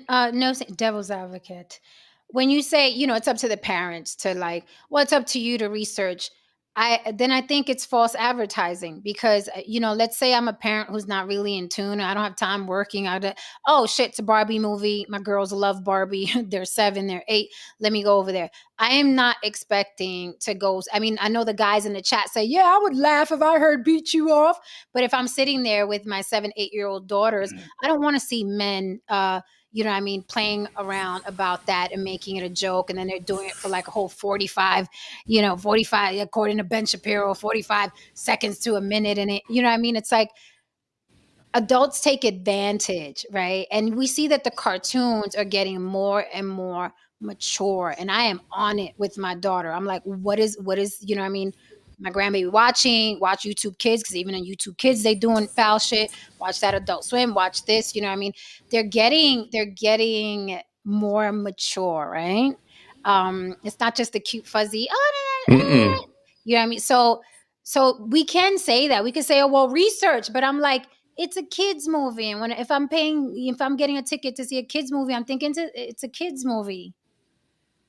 no devil's advocate, when you say, it's up to the parents to like, well, it's up to you to research. I think it's false advertising because let's say I'm a parent who's not really in tune. I don't have time working out. Oh shit, it's a Barbie movie. My girls love Barbie. They're 7, they're 8. Let me go over there. I am not expecting to go. I mean, I know the guys in the chat say, yeah, I would laugh if I heard beat you off. But if I'm sitting there with my 7, 8-year-old daughters, I don't want to see men, playing around about that and making it a joke. And then they're doing it for like a whole 45, 45, according to Ben Shapiro, 45 seconds to a minute. And it's like, adults take advantage, right? And we see that the cartoons are getting more and more mature, and I am on it with my daughter. I'm like, what is, my grandbaby watch YouTube Kids, because even in YouTube Kids they doing foul shit. Watch that Adult Swim, watch this. They're getting more mature, right? It's not just the cute fuzzy, oh no, no, Mm-mm. so we can say that. We can say, oh well, research, but I'm like, it's a kids movie, and if I'm getting a ticket to see a kids movie, I'm thinking it's a kids movie.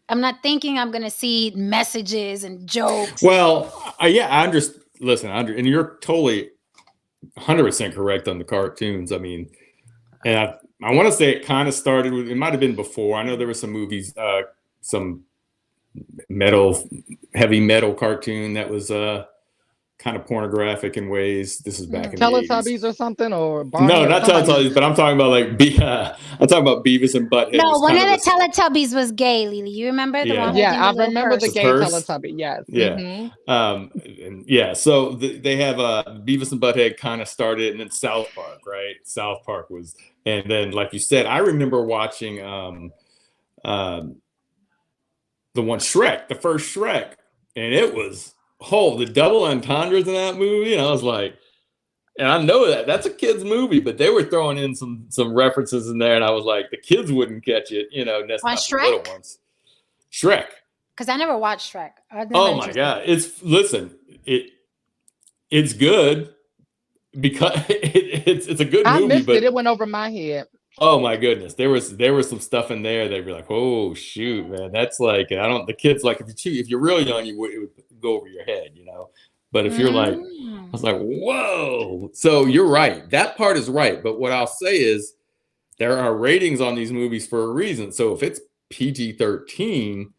I'm not thinking I'm gonna see messages and jokes. Well, yeah, I understand. Listen, and you're totally 100% correct on the cartoons. I mean, and I want to say it kind of started with, it might have been before. I know there were some movies, some heavy metal cartoon that was kind of pornographic in ways. This is back in the 80s. Teletubbies or something, or Barney No, or not somebody. Teletubbies, but I'm talking about like I'm talking about Beavis and Butthead. No, one of the Teletubbies was gay, Lily. You remember the one? Yeah, I the remember the purse? gay Teletubby. Yes. Yeah. Mm-hmm. And yeah. So they have Beavis and Butthead kind of started, and then South Park, right? South Park was, and then like you said, I remember watching the one Shrek, the first Shrek, and it was the double entendres in that movie, and I was like, and I know that's a kids movie, but they were throwing in some references in there, and I was like, the kids wouldn't catch it, that's not the little ones. Shrek. Because I never watched Shrek. Oh my god, it's good because it's a good movie. I missed but it. It went over my head. Oh my goodness, there was some stuff in there they'd be like, oh shoot, man, that's like, the kids, like, if you're real young, it would go over your head, But if you're like, I was like, whoa. So you're right. That part is right. But what I'll say is there are ratings on these movies for a reason. So if it's PG-13,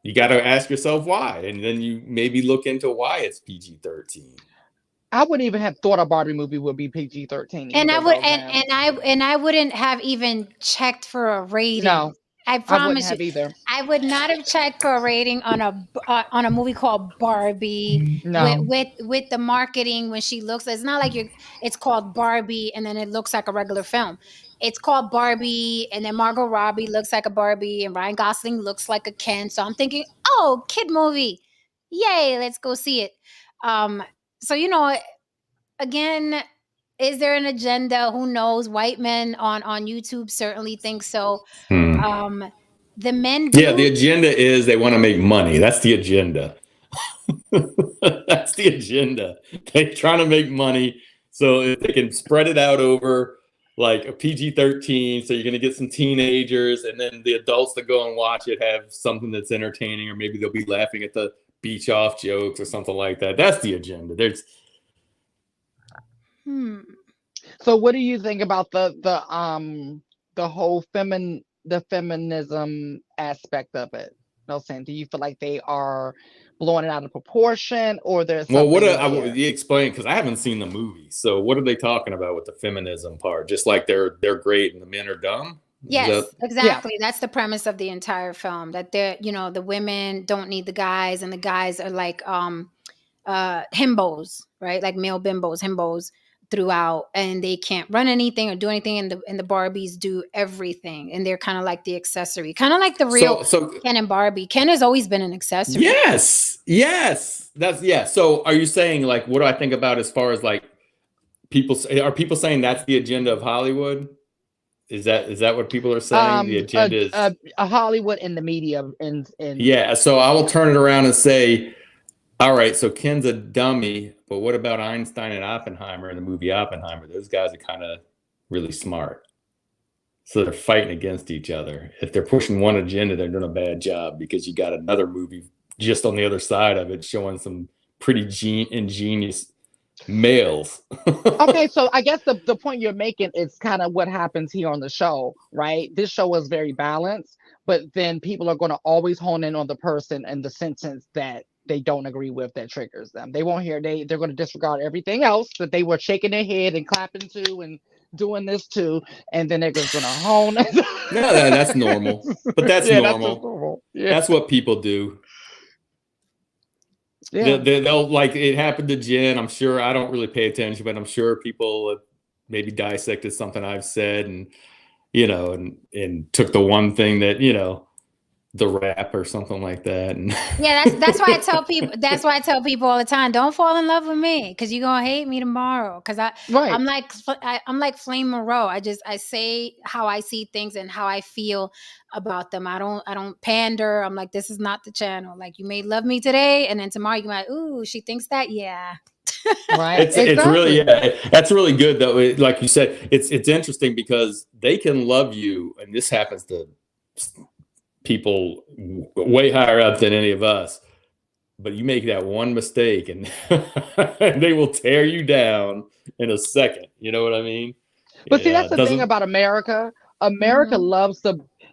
you got to ask yourself why. And then you maybe look into why it's PG-13. I wouldn't even have thought a Barbie movie would be PG-13. And I wouldn't have even checked for a rating. No. I promise I wouldn't have either. I would not have checked for a rating on a movie called Barbie. No. with the marketing when she looks. It's not like it's called Barbie and then it looks like a regular film. It's called Barbie, and then Margot Robbie looks like a Barbie, and Ryan Gosling looks like a Ken. So I'm thinking, oh, kid movie, yay, let's go see it. So again, is there an agenda? Who knows? White men on YouTube certainly think so. The men do. Yeah, the agenda is they want to make money. That's the agenda. That's the agenda. They're trying to make money so if they can spread it out over like a PG-13, so you're going to get some teenagers, and then the adults that go and watch it have something that's entertaining, or maybe they'll be laughing at the beach off jokes or something like that. That's the agenda. There's So what do you think about the whole feminism aspect of it? Saying, do you feel like they are blowing it out of proportion, or there's something you explain, because I haven't seen the movie. So what are they talking about with the feminism part? Just like they're great and the men are dumb? Yes, exactly. Yeah. That's the premise of the entire film. That the women don't need the guys, and the guys are like himbos, right? Like male himbos throughout, and they can't run anything or do anything, and the Barbies do everything, and they're kind of like the accessory, kind of like the real Ken and Barbie. Ken has always been an accessory. Yes, so are you saying, like, what do I think about as far as like people saying that's the agenda of Hollywood? Is that what people are saying? The agenda is Hollywood and the media and yeah. So I will turn it around and say All right, so Ken's a dummy, but what about Einstein and Oppenheimer in the movie Oppenheimer? Those guys are kind of really smart. So they're fighting against each other. If they're pushing one agenda, they're doing a bad job because you got another movie just on the other side of it showing some pretty ingenious males. Okay, so I guess the point you're making is kind of what happens here on the show, right? This show is very balanced, but then people are going to always hone in on the person and the sentence that they don't agree with that triggers them. They won't hear they're going to disregard everything else that they were shaking their head and clapping to and doing this to, and then they're just going to hone. No, that's normal. But that's Yeah, that's normal. just normal. Yeah, That's what people do. yeah. They'll like it happened to Jen. I'm sure I don't really pay attention, but I'm sure people maybe dissected something I've said and and took the one thing that the rap or something like that. And Yeah, that's why I tell people. That's why I tell people all the time: don't fall in love with me because you're gonna hate me tomorrow. Because Right. I'm like Flame Monroe. I say how I see things and how I feel about them. I don't pander. I'm like, this is not the channel. Like, you may love me today, and then tomorrow you might, ooh, she thinks that. Yeah. Right. it's really that's really good though. Like you said, it's interesting because they can love you, and this happens to people way higher up than any of us, but you make that one mistake and they will tear you down in a second. You know what I mean? But see, that's the thing about America. America loves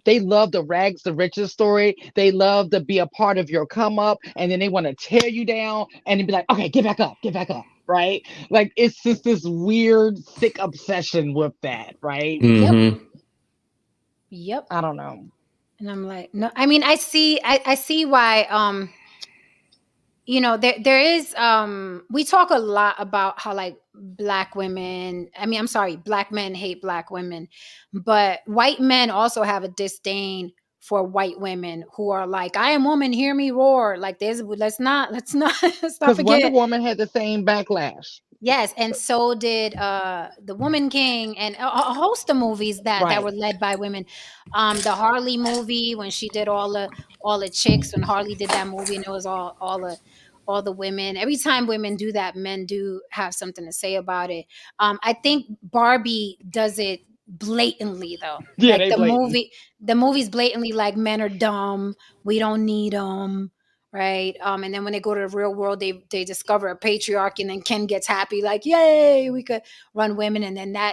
they love the rags to riches story. They love to be a part of your come up, and then they want to tear you down and then be like, okay, get back up, right? Like, it's just this weird, sick obsession with that, right? Mm-hmm. Yep. I don't know. And I'm like, no, I mean, I see why, there is, we talk a lot about how like black women, I'm sorry, black men hate black women, but white men also have a disdain for white women who are like, I am woman, hear me roar. Like, let's not Because Wonder forget. Woman had the same backlash. Yes, and so did the Woman King and a host of movies that were led by women. The Harley movie, when she did all the chicks, when Harley did that movie, and it was all the women. Every time women do that, men do have something to say about it. I think Barbie does it blatantly though. Yeah, Like they blatant. the movie's blatantly like, men are dumb, we don't need them. Right. And then when they go to the real world, they discover a patriarchy, and then Ken gets happy, like, yay, we could run women. And then that,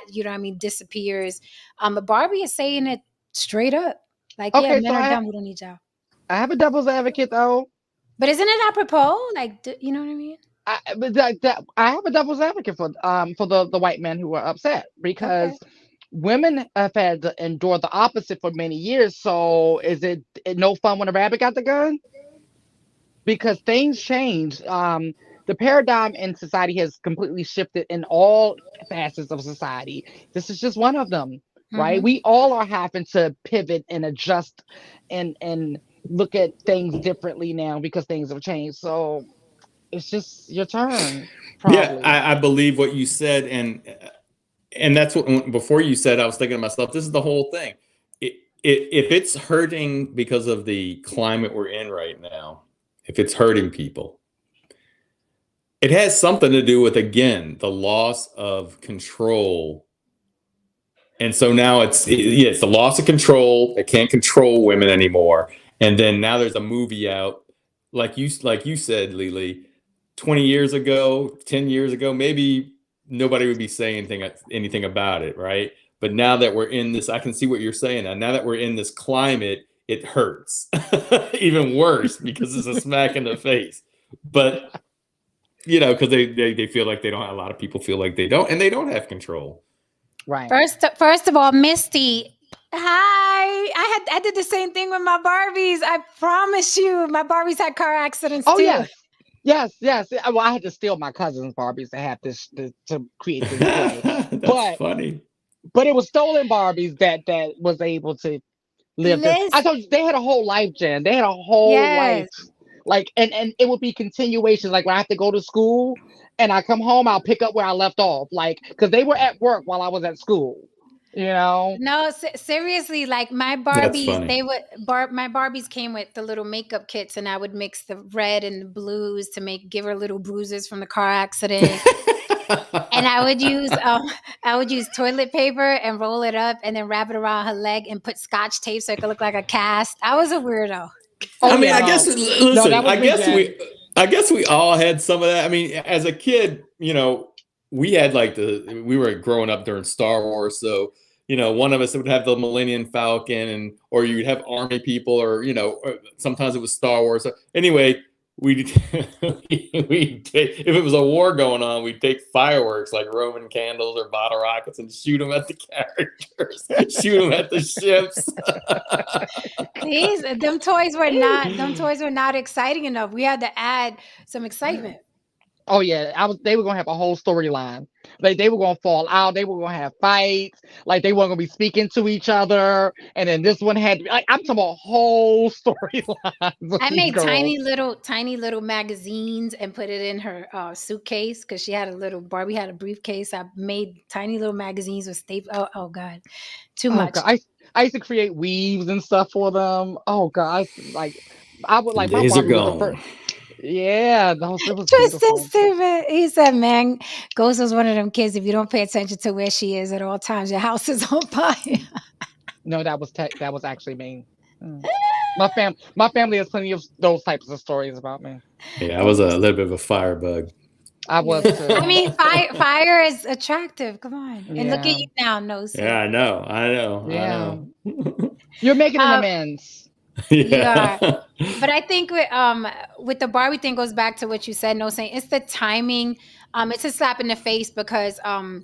disappears. But Barbie is saying it straight up. Like, yeah, Okay, so men are dumb. We don't need y'all. I have a devil's advocate though. But isn't it apropos? Like, you know what I mean? I have a devil's advocate for the white men who are upset because Okay. women have had to endure the opposite for many years. So is it no fun when a rabbit got the gun? Because things change. The paradigm in society has completely shifted in all facets of society. This is just one of them, right? Mm-hmm. We all are having to pivot and adjust and look at things differently now because things have changed. So it's just your turn, Yeah, probably. I believe what you said, and that's what before you said, I was thinking to myself, this is the whole thing. If it's hurting because of the climate we're in right now, if it's hurting people, it has something to do with, again, the loss of control. And so now it's the loss of control. They can't control women anymore. And then now there's a movie out, like you said, Lily, 20 years ago, 10 years ago, maybe nobody would be saying anything about it, right? But now that we're in this, I can see what you're saying. Now that we're in this climate, it hurts even worse because it's a smack in the face. But because they feel like they don't. A lot of people feel like they don't, and they don't have control. Right. First of all, Misty, hi. I did the same thing with my Barbies. I promise you, my Barbies had car accidents Oh, too. yes. Well, I had to steal my cousin's Barbies to have this to create the display. That's funny. But it was stolen Barbies that was able to live this. I told you they had a whole life, Jen. They had a whole life. Like, and it would be continuations. Like, when I have to go to school and I come home, I'll pick up where I left off. Like, because they were at work while I was at school. You know? No, seriously, like my That's Barbies, funny. they would my Barbies came with the little makeup kits, and I would mix the red and the blues to give her little bruises from the car accident. And I would use toilet paper and roll it up and then wrap it around her leg and put scotch tape so it could look like a cast. I was a weirdo. Oh I mean, yeah, I guess no. No, listen, that was me, Jen. I guess we all had some of that. I mean, as a kid, we had like we were growing up during Star Wars, so one of us would have the Millennium Falcon, or you'd have army people, or or sometimes it was Star Wars. So anyway, we if it was a war going on, we'd take fireworks like Roman candles or bottle rockets and shoot them at the characters, shoot them at the ships. These them toys were not exciting enough. We had to add some excitement. Oh yeah, they were gonna have a whole storyline. Like they were gonna fall out, they were gonna have fights, like they weren't gonna be speaking to each other, and then this one had like I'm talking about whole storylines with I these made girls. tiny little magazines and put it in her suitcase because she had Barbie had a briefcase. I made tiny little magazines with staple. Oh God, too Oh much. god, I used to create weaves and stuff for them. Oh god, I would The like my days are Barbie was the first. gone. Yeah, those it was Tristan beautiful. stupid. He said, "Man, Ghost was one of them kids. If you don't pay attention to where she is at all times, your house is on fire." No, that was actually me. Mm. My family has plenty of those types of stories about me. Yeah, I Oh, was a little bit of a firebug. I was I too. mean, fire is attractive. Come on, and look at Yeah, you now, nosy. Yeah, I know. I know. I yeah. know. You're making an Um, amends. you are. Yeah. But I think with the Barbie thing goes back to what you said, no saying it's the timing. It's a slap in the face because I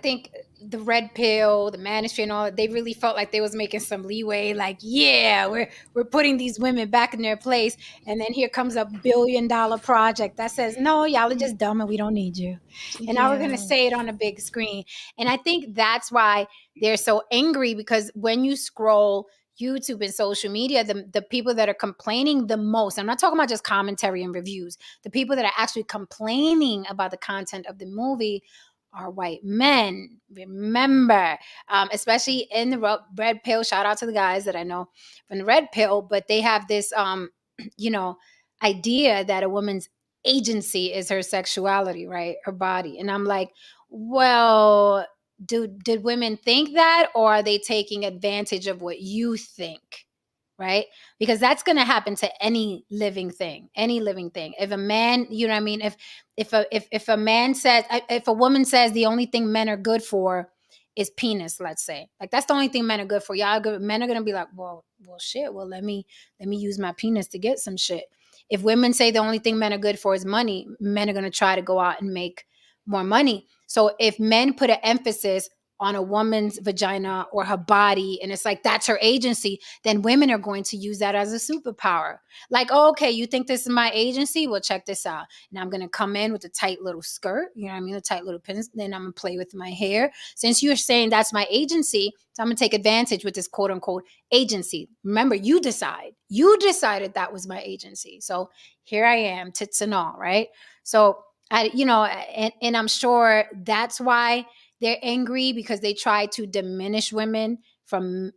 think the red pill, the manosphere, and all that, they really felt like they was making some leeway. Like, yeah, we're putting these women back in their place, and then here comes $1 billion project that says, no, y'all are just dumb and we don't need you. And now we're gonna Yeah. say it on a big screen. And I think that's why they're so angry because when you scroll YouTube and social media, the people that are complaining the most, I'm not talking about just commentary and reviews, the people that are actually complaining about the content of the movie are white men. Remember, especially in the red pill. Shout out to the guys that I know from the red pill, but they have this, you know, idea that a woman's agency is her sexuality, right? Her body. And I'm like, well, did women think that, or are they taking advantage of what you think? Right, because that's going to happen to any living thing, if a man, you know what I mean, if a man says, if a woman says the only thing men are good for is penis, let's say, like that's the only thing men are good for, y'all good, men are going to be like, well shit, well let me use my penis to get some shit. If women say the only thing men are good for is money, men are going to try to go out and make more money. So if men put an emphasis on a woman's vagina or her body, and it's like that's her agency, then women are going to use that as a superpower. Like, oh, okay, you think this is my agency? Well, check this out. And I'm going to come in with a tight little skirt, you know what I mean? A tight little pins. Then I'm going to play with my hair. Since you're saying that's my agency, so I'm going to take advantage with this quote unquote agency. Remember, you decide. You decided that was my agency. So here I am, tits and all, right? So, and I'm sure that's why they're angry, because they try to diminish women from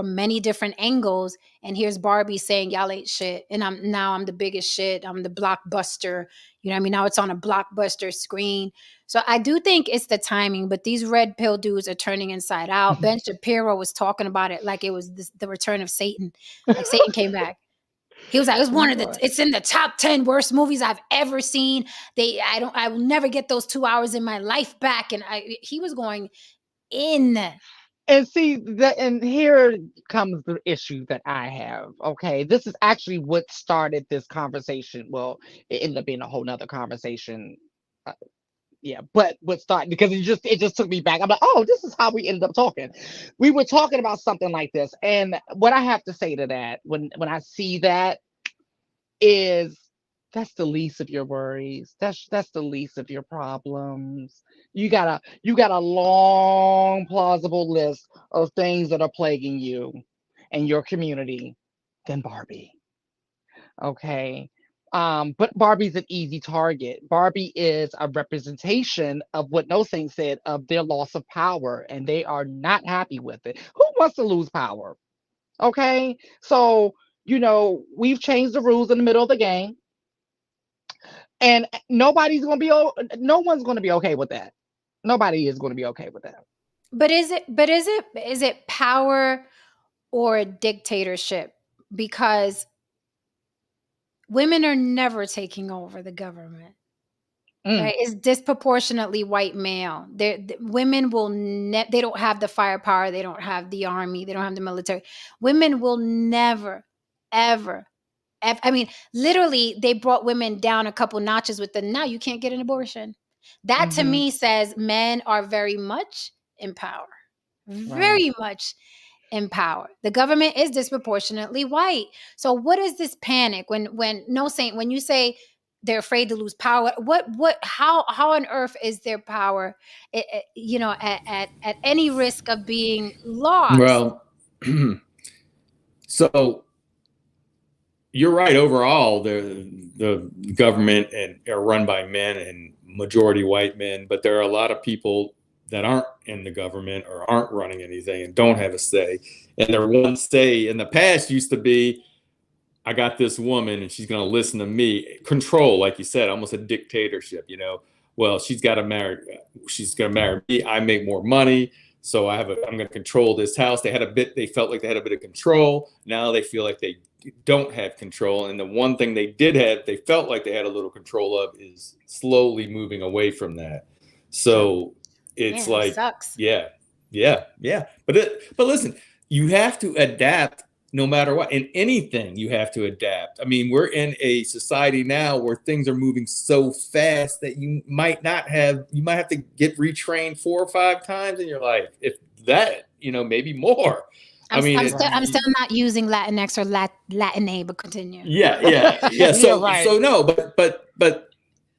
many different angles. And here's Barbie saying y'all ain't shit, and I'm the biggest shit, I'm the blockbuster, you know what I mean, now it's on a blockbuster screen. So I do think it's the timing, but these red pill dudes are turning inside out. Ben Shapiro was talking about it like it was the return of Satan, like Satan came back. He was like, it's in the top 10 worst movies I've ever seen. I will never get those 2 hours in my life back. And he was going in. And see that, and here comes the issue that I have. Okay, this is actually what started this conversation. Well, it ended up being a whole nother conversation. Uh, yeah, but what started, because it just took me back. I'm like, oh, this is how we ended up talking. We were talking about something like this, and what I have to say to that, when I see that, is that's the least of your worries. That's the least of your problems. You got a long plausible list of things that are plaguing you and your community than Barbie. Okay. But Barbie's an easy target. Barbie is a representation of what No Saint said of their loss of power, and they are not happy with it. Who wants to lose power? Okay, so we've changed the rules in the middle of the game, and no one's gonna be okay with that. Nobody is gonna be okay with that. But is it power or dictatorship? Because women are never taking over the government. Mm, Right? It's disproportionately white male. Women will they don't have the firepower, they don't have the army, they don't have the military. Women will never, ever, I mean, literally, they brought women down a couple notches with the now you can't get an abortion. That to hmm me says men are very much in power, right. very much in power. The government is disproportionately white. So what is this panic when no saint when you say they're afraid to lose power? How on earth is their power, at any risk of being lost? Well, so you're right. Overall, the government and are run by men and majority white men, but there are a lot of people that aren't in the government or aren't running anything and don't have a say. And their one say in the past used to be, I got this woman and she's going to listen to me. Control, like you said, almost a dictatorship, Well, she's going to marry me. I make more money. So I'm going to control this house. They felt like they had a bit of control. Now they feel like they don't have control. And the one thing they did have, they felt like they had a little control of, is slowly moving away from that. So it's Man, that like, sucks. yeah, yeah, yeah. But listen, you have to adapt no matter what. In anything, you have to adapt. I mean, we're in a society now where things are moving so fast that you might have to get retrained 4 or 5 times in your life. If that, maybe more. I mean, I'm still not using Latinx or Latin A, but continue. yeah, yeah, yeah. Yeah, So, right. so no, but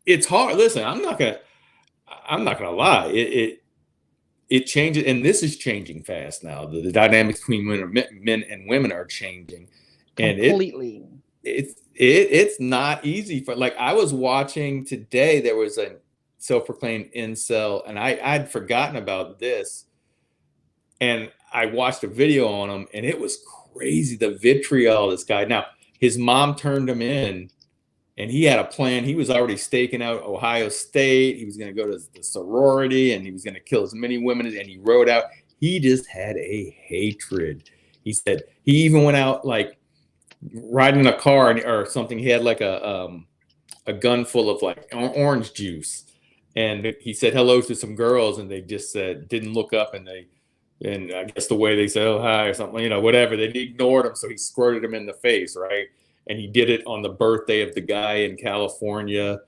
it's hard. Listen, I'm not gonna lie. It changes, and this is changing fast now. The dynamics between men and women are changing, and Completely. it's not easy for. Like, I was watching today, there was a self-proclaimed incel, and I'd forgotten about this, and I watched a video on him, and it was crazy, the vitriol of this guy. Now, his mom turned him in, and he had a plan. He was already staking out Ohio State. He was going to go to the sorority, and he was going to kill as many women. And he wrote out, he just had a hatred. He said he even went out, like, riding in a car or something. He had like a gun full of like orange juice. And he said hello to some girls, and they just didn't look up, and I guess the way they said, oh, hi, or something, whatever, they ignored him. So he squirted him in the face, right? And he did it on the birthday of the guy in California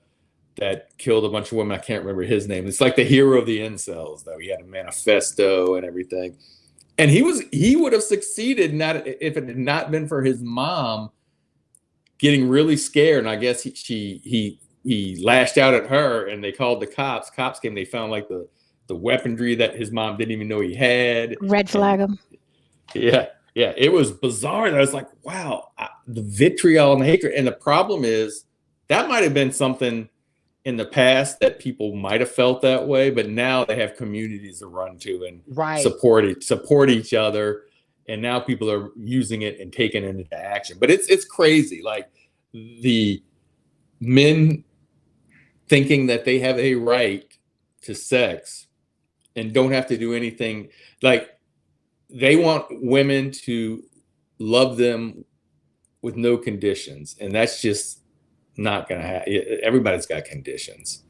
that killed a bunch of women. I can't remember his name. It's like the hero of the incels, though. He had a manifesto and everything. And he would have succeeded if it had not been for his mom getting really scared. And I guess he lashed out at her, and they called the cops. Cops came. They found like the weaponry that his mom didn't even know he had. Red flag him. Yeah. Yeah, it was bizarre. And I was like, wow, the vitriol and the hatred. And the problem is that might have been something in the past that people might have felt that way, but now they have communities to run to and Right. support each other. And now people are using it and taking it into action. But it's crazy. Like, the men thinking that they have a right to sex and don't have to do anything. Like, they want women to love them with no conditions, and that's just not going to happen. Everybody's got conditions.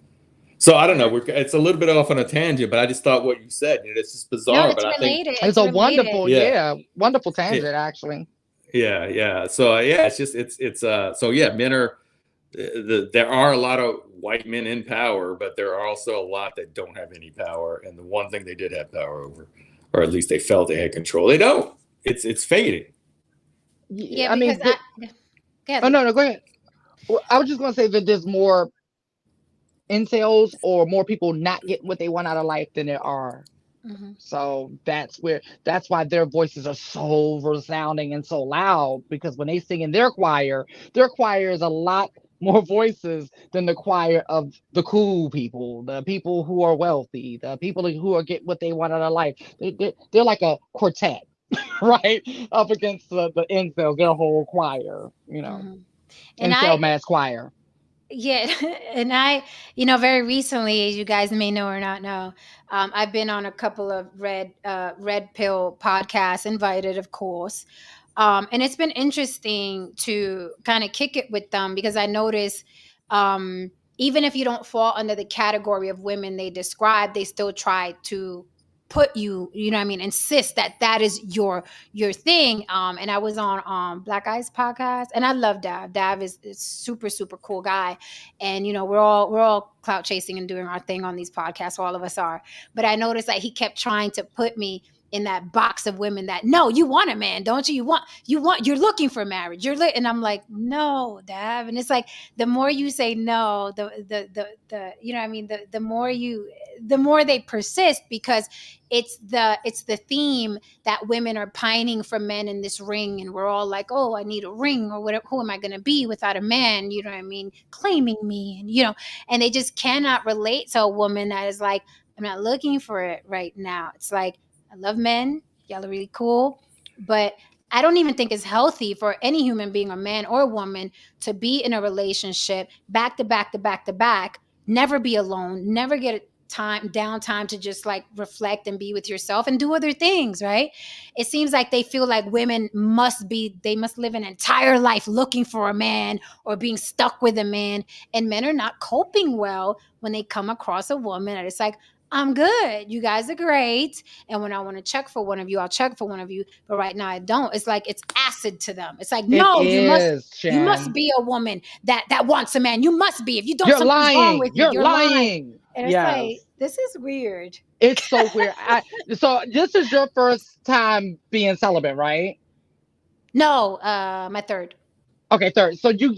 So I don't know. It's a little bit off on a tangent, but I just thought what you said, it's just bizarre. No, it's but related. It's a related. wonderful, Yeah. wonderful tangent, actually. Yeah. So it's just so yeah, men are there are a lot of white men in power, but there are also a lot that don't have any power. And the one thing they did have power over, or at least they felt they had control, they don't. It's fading. Yeah, I mean, because oh no, go ahead. Well, I was just gonna say that there's more incels or more people not getting what they want out of life than there are. Mhm. So that's why their voices are so resounding and so loud, because when they sing in their choir is a lot more voices than the choir of the cool people, the people who are wealthy, the people who are get what they want out of life. They're like a quartet, right? Up against the incels, their whole choir, Mhm. And incel I mass choir. Yeah, and very recently, as you guys may know or not know, I've been on a couple of red pill podcasts, invited, of course, and it's been interesting to kind of kick it with them because I notice, even if you don't fall under the category of women they describe, they still try to put you, what I mean, insist that that is your thing. And I was on Black Eyes podcast, and I love Dav. Dav is super super cool guy, and we're all clout chasing and doing our thing on these podcasts. All of us are, but I noticed that he kept trying to put me in that box of women that, no, you want a man, don't you? You're looking for marriage. And I'm like, no, Dav. And it's like the more you say no, the what I mean, the more they persist, because it's the theme that women are pining for men in this ring, and we're all like, oh, I need a ring, or whatever. Who am I going to be without a man? You know what I mean? Claiming me, and they just cannot relate to a woman that is like, I'm not looking for it right now. It's like, I love men. Y'all are really cool, but I don't even think it's healthy for any human being, a man or a woman, to be in a relationship back to back to back to back, never be alone, never get downtime to just like reflect and be with yourself and do other things, right? It seems like they feel like women they must live an entire life looking for a man or being stuck with a man, and men are not coping well when they come across a woman and it's like, I'm good, you guys are great, and when I want to check for one of you, I'll check for one of you, but right now I don't. It's like it's acid to them. It's like, It no, is, you must Jen. be a woman that wants a man. You must be. If you don't, You're something's wrong lying. with you. You're You're lying. lying. And it's Yes. like, this is weird. It's so weird. So this is your first time being celibate, right? No, my third. Okay, third. So you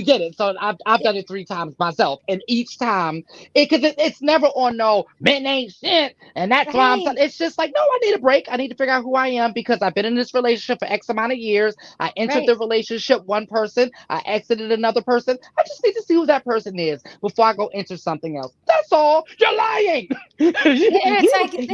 get it. So I've Yeah, done it 3 times myself, and each time it's never on no men ain't shit, and that's why right, it's just like, no, I need a break. I need to figure out who I am because I've been in this relationship for X amount of years. I entered right. the relationship one person, I exited another person. I just need to see who that person is before I go enter something else. That's all. You're lying. Yeah, and it's like, You-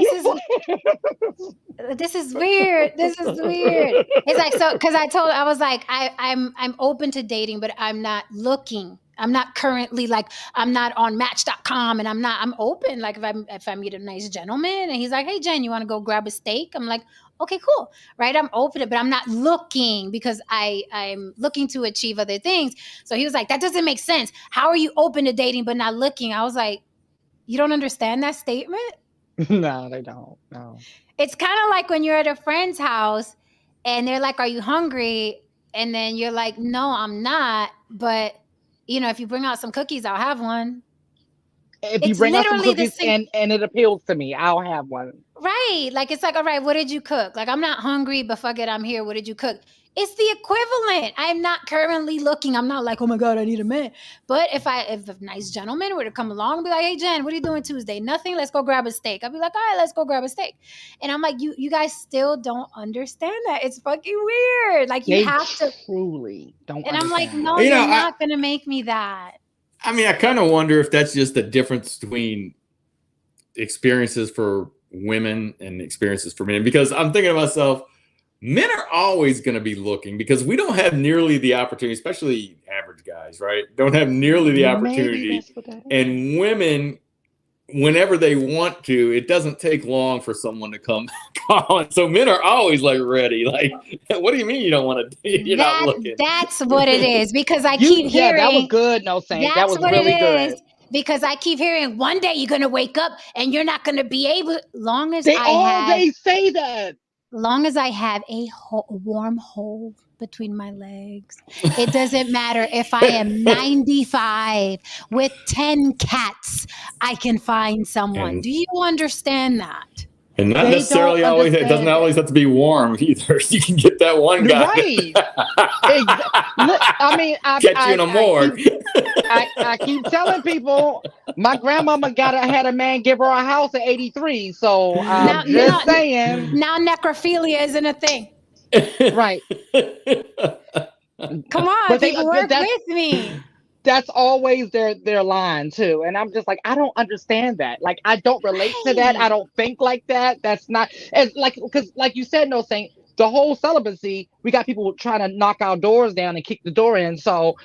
this is weird. This is weird. It's like, so because I was like, I'm open to dating, but I'm not looking. I'm not currently like, I'm not on match.com, and I'm open. Like if I meet a nice gentleman and he's like, hey Jen, you want to go grab a steak? I'm like, okay, cool. Right. I'm open, but I'm not looking because I'm looking to achieve other things. So he was like, that doesn't make sense. How are you open to dating but not looking? I was like, you don't understand that statement? No, they don't. No. It's kind of like when you're at a friend's house and they're like, are you hungry? And then you're like, no, I'm not. But, if you bring out some cookies, I'll have one. If you It's bring out some literally the cookies same. and it appeals to me, I'll have one. Right. Like, it's like, all right, what did you cook? Like, I'm not hungry, but fuck it, I'm here. What did you cook? It's the equivalent. I'm not currently looking. I'm not like, oh my God, I need a man. But if a nice gentleman were to come along and be like, hey Jen, what are you doing Tuesday? Nothing. Let's go grab a steak. I'll be like, all right, let's go grab a steak. And I'm like, you guys still don't understand that. It's fucking weird. Like, you They have to. truly don't And I'm like, understand no, that. you're not gonna make me that. I mean, I kind of wonder if that's just the difference between experiences for women and experiences for men, because I'm thinking to myself, men are always going to be looking because we don't have nearly the opportunity, especially average guys, right? Don't have nearly the Maybe opportunity. that's what that is. And women, whenever they want to, it doesn't take long for someone to come calling. So men are always like ready. Like, what do you mean you don't want to? You're not looking. That's what it is, because I Yeah, keep that was hearing. good. No, Saint, that That's was what it really is. good. Because I keep hearing one day you're gonna wake up and you're not gonna be able. Long as They I have, always say that. long as I have a warm hole between my legs, it doesn't matter if I am 95 with 10 cats. I can find someone. and Do you understand that? and not They don't necessarily always. It doesn't understand always it. have to be warm either. You can get that one guy Right. I mean, catch you in a morgue. I keep telling people my grandmama had a man give her a house at 83. So Now, I'm now, just saying. now necrophilia isn't a thing. Right. Come on, But people, work that's with me. that's always their line too. And I'm just like, I don't understand that. Like, I don't relate to that. I Right. don't think like that. That's not as like, because like you said, no Saint, the whole celibacy, we got people trying to knock our doors down and kick the door in. So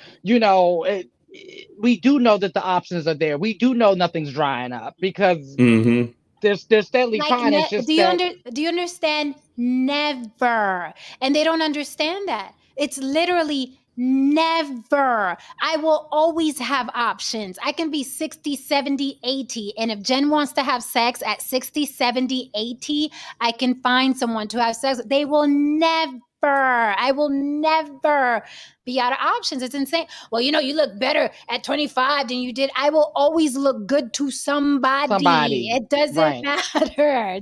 we do know that the options are there. We do know nothing's drying up because Mm-hmm. they're steadily Like, trying. It's just that do you understand? Never. And they don't understand that. It's literally never. I will always have options. I can be 60, 70, 80. And if Jen wants to have sex at 60, 70, 80, I can find someone to have sex. They will never. I will never be out of options. It's insane. Well, you look better at 25 than you did. I will always look good to somebody. somebody, It doesn't right? matter.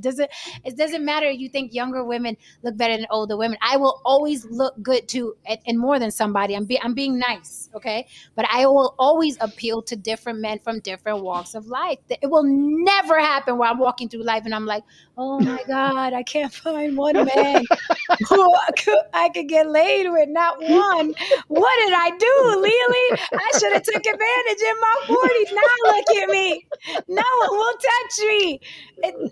It doesn't matter. You think younger women look better than older women. I will always look good to and more than somebody. I'm being nice, okay? But I will always appeal to different men from different walks of life. It will never happen where I'm walking through life and I'm like, oh my God, I can't find one man who I could get laid with, not one. What did I do, Lily? I should have took advantage in my 40s. Now look at me. No one will touch me.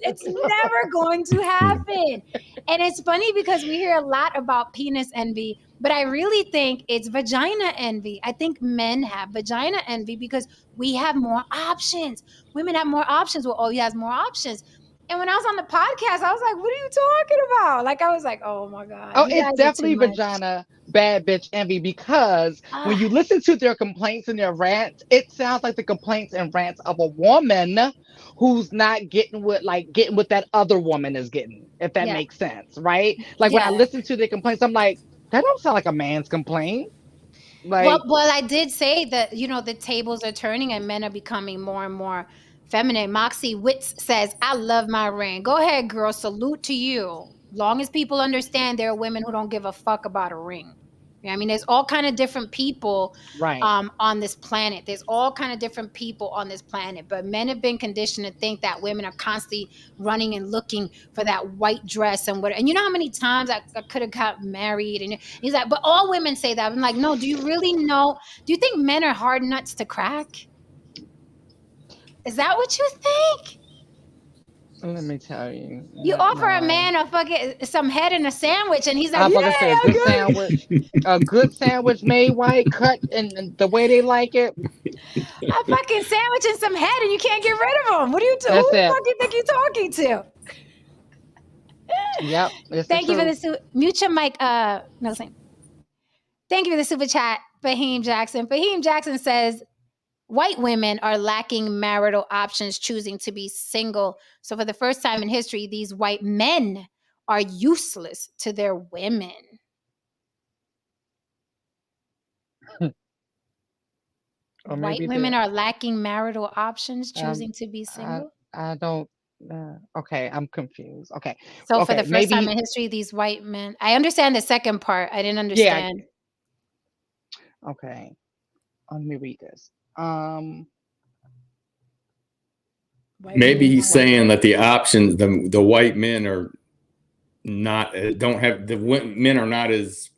It's never going to happen. And it's funny because we hear a lot about penis envy, but I really think it's vagina envy. I think men have vagina envy because we have more options. Women have more options. Well, oh, he has more options. And when I was on the podcast, I was like, what are you talking about? Like, I was like, oh my God, Oh, you it's guys are too definitely much. vagina bad bitch envy because when Ah, you listen to their complaints and their rants, it sounds like the complaints and rants of a woman who's not getting what that other woman is getting, if that yeah. makes sense, right? Like when I Yeah. listen to their complaints, I'm like, that don't sound like a man's complaint. Well, Like, well, I did say that, the tables are turning and men are becoming more and more feminine. Moxie Witz says, I love my ring. Go ahead, girl. Salute to you. Long as people understand there are women who don't give a fuck about a ring. Yeah, I mean, there's all kind of different people right. on this planet. There's all kind of different people on this planet, but men have been conditioned to think that women are constantly running and looking for that white dress and what. And you know how many times I could have got married, and he's like, but all women say that. I'm like, no. Do you really know? Do you think men are hard nuts to crack? Is that what you think? Let me tell you. You No, offer a no. man a fucking some head and a sandwich, and he's like, I'm yeah, about to say a yeah, good good. sandwich, a good sandwich made white, cut and the way they like it. A fucking sandwich and some head, and you can't get rid of him. What are you? Who That's the it. fuck you think you're talking to? Yep, it's the Thank you for truth. the mute your mic. No, same. Thank you for the super chat, Fahim Jackson. Fahim Jackson says white women are lacking marital options, choosing to be single. So for the first time in history, these white men are useless to their women. Or White maybe women the are lacking marital options, um choosing to be I single. I don't okay, I'm confused. Okay. So for the Okay, first time maybe in history, these white men. I understand the second part. I didn't yeah, understand. okay. Let me read this. Um White Maybe women he's are like, saying that the options, the white men are not don't have men are not as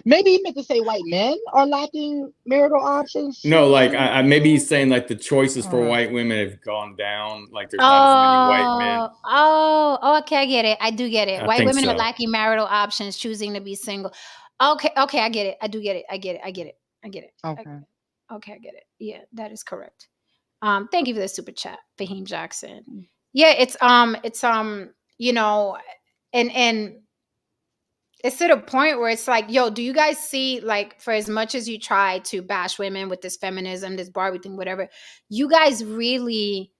maybe he meant to say white men are lacking marital options no like choosing. maybe he's saying like the choices for Uh, white women have gone down. Like there's not as many white men. oh, okay, I get it. I do get it. I White think women are so. lacking marital options, choosing to be single. Okay, I get it. I do get it. I get it. I get it. I get it. okay. Okay, I get it. Yeah, that is correct. Thank you for the super chat, Fahim Jackson. Yeah, you know, and it's to the point where it's like, yo, do you guys see, like, for as much as you try to bash women with this feminism, this Barbie thing, whatever, you guys really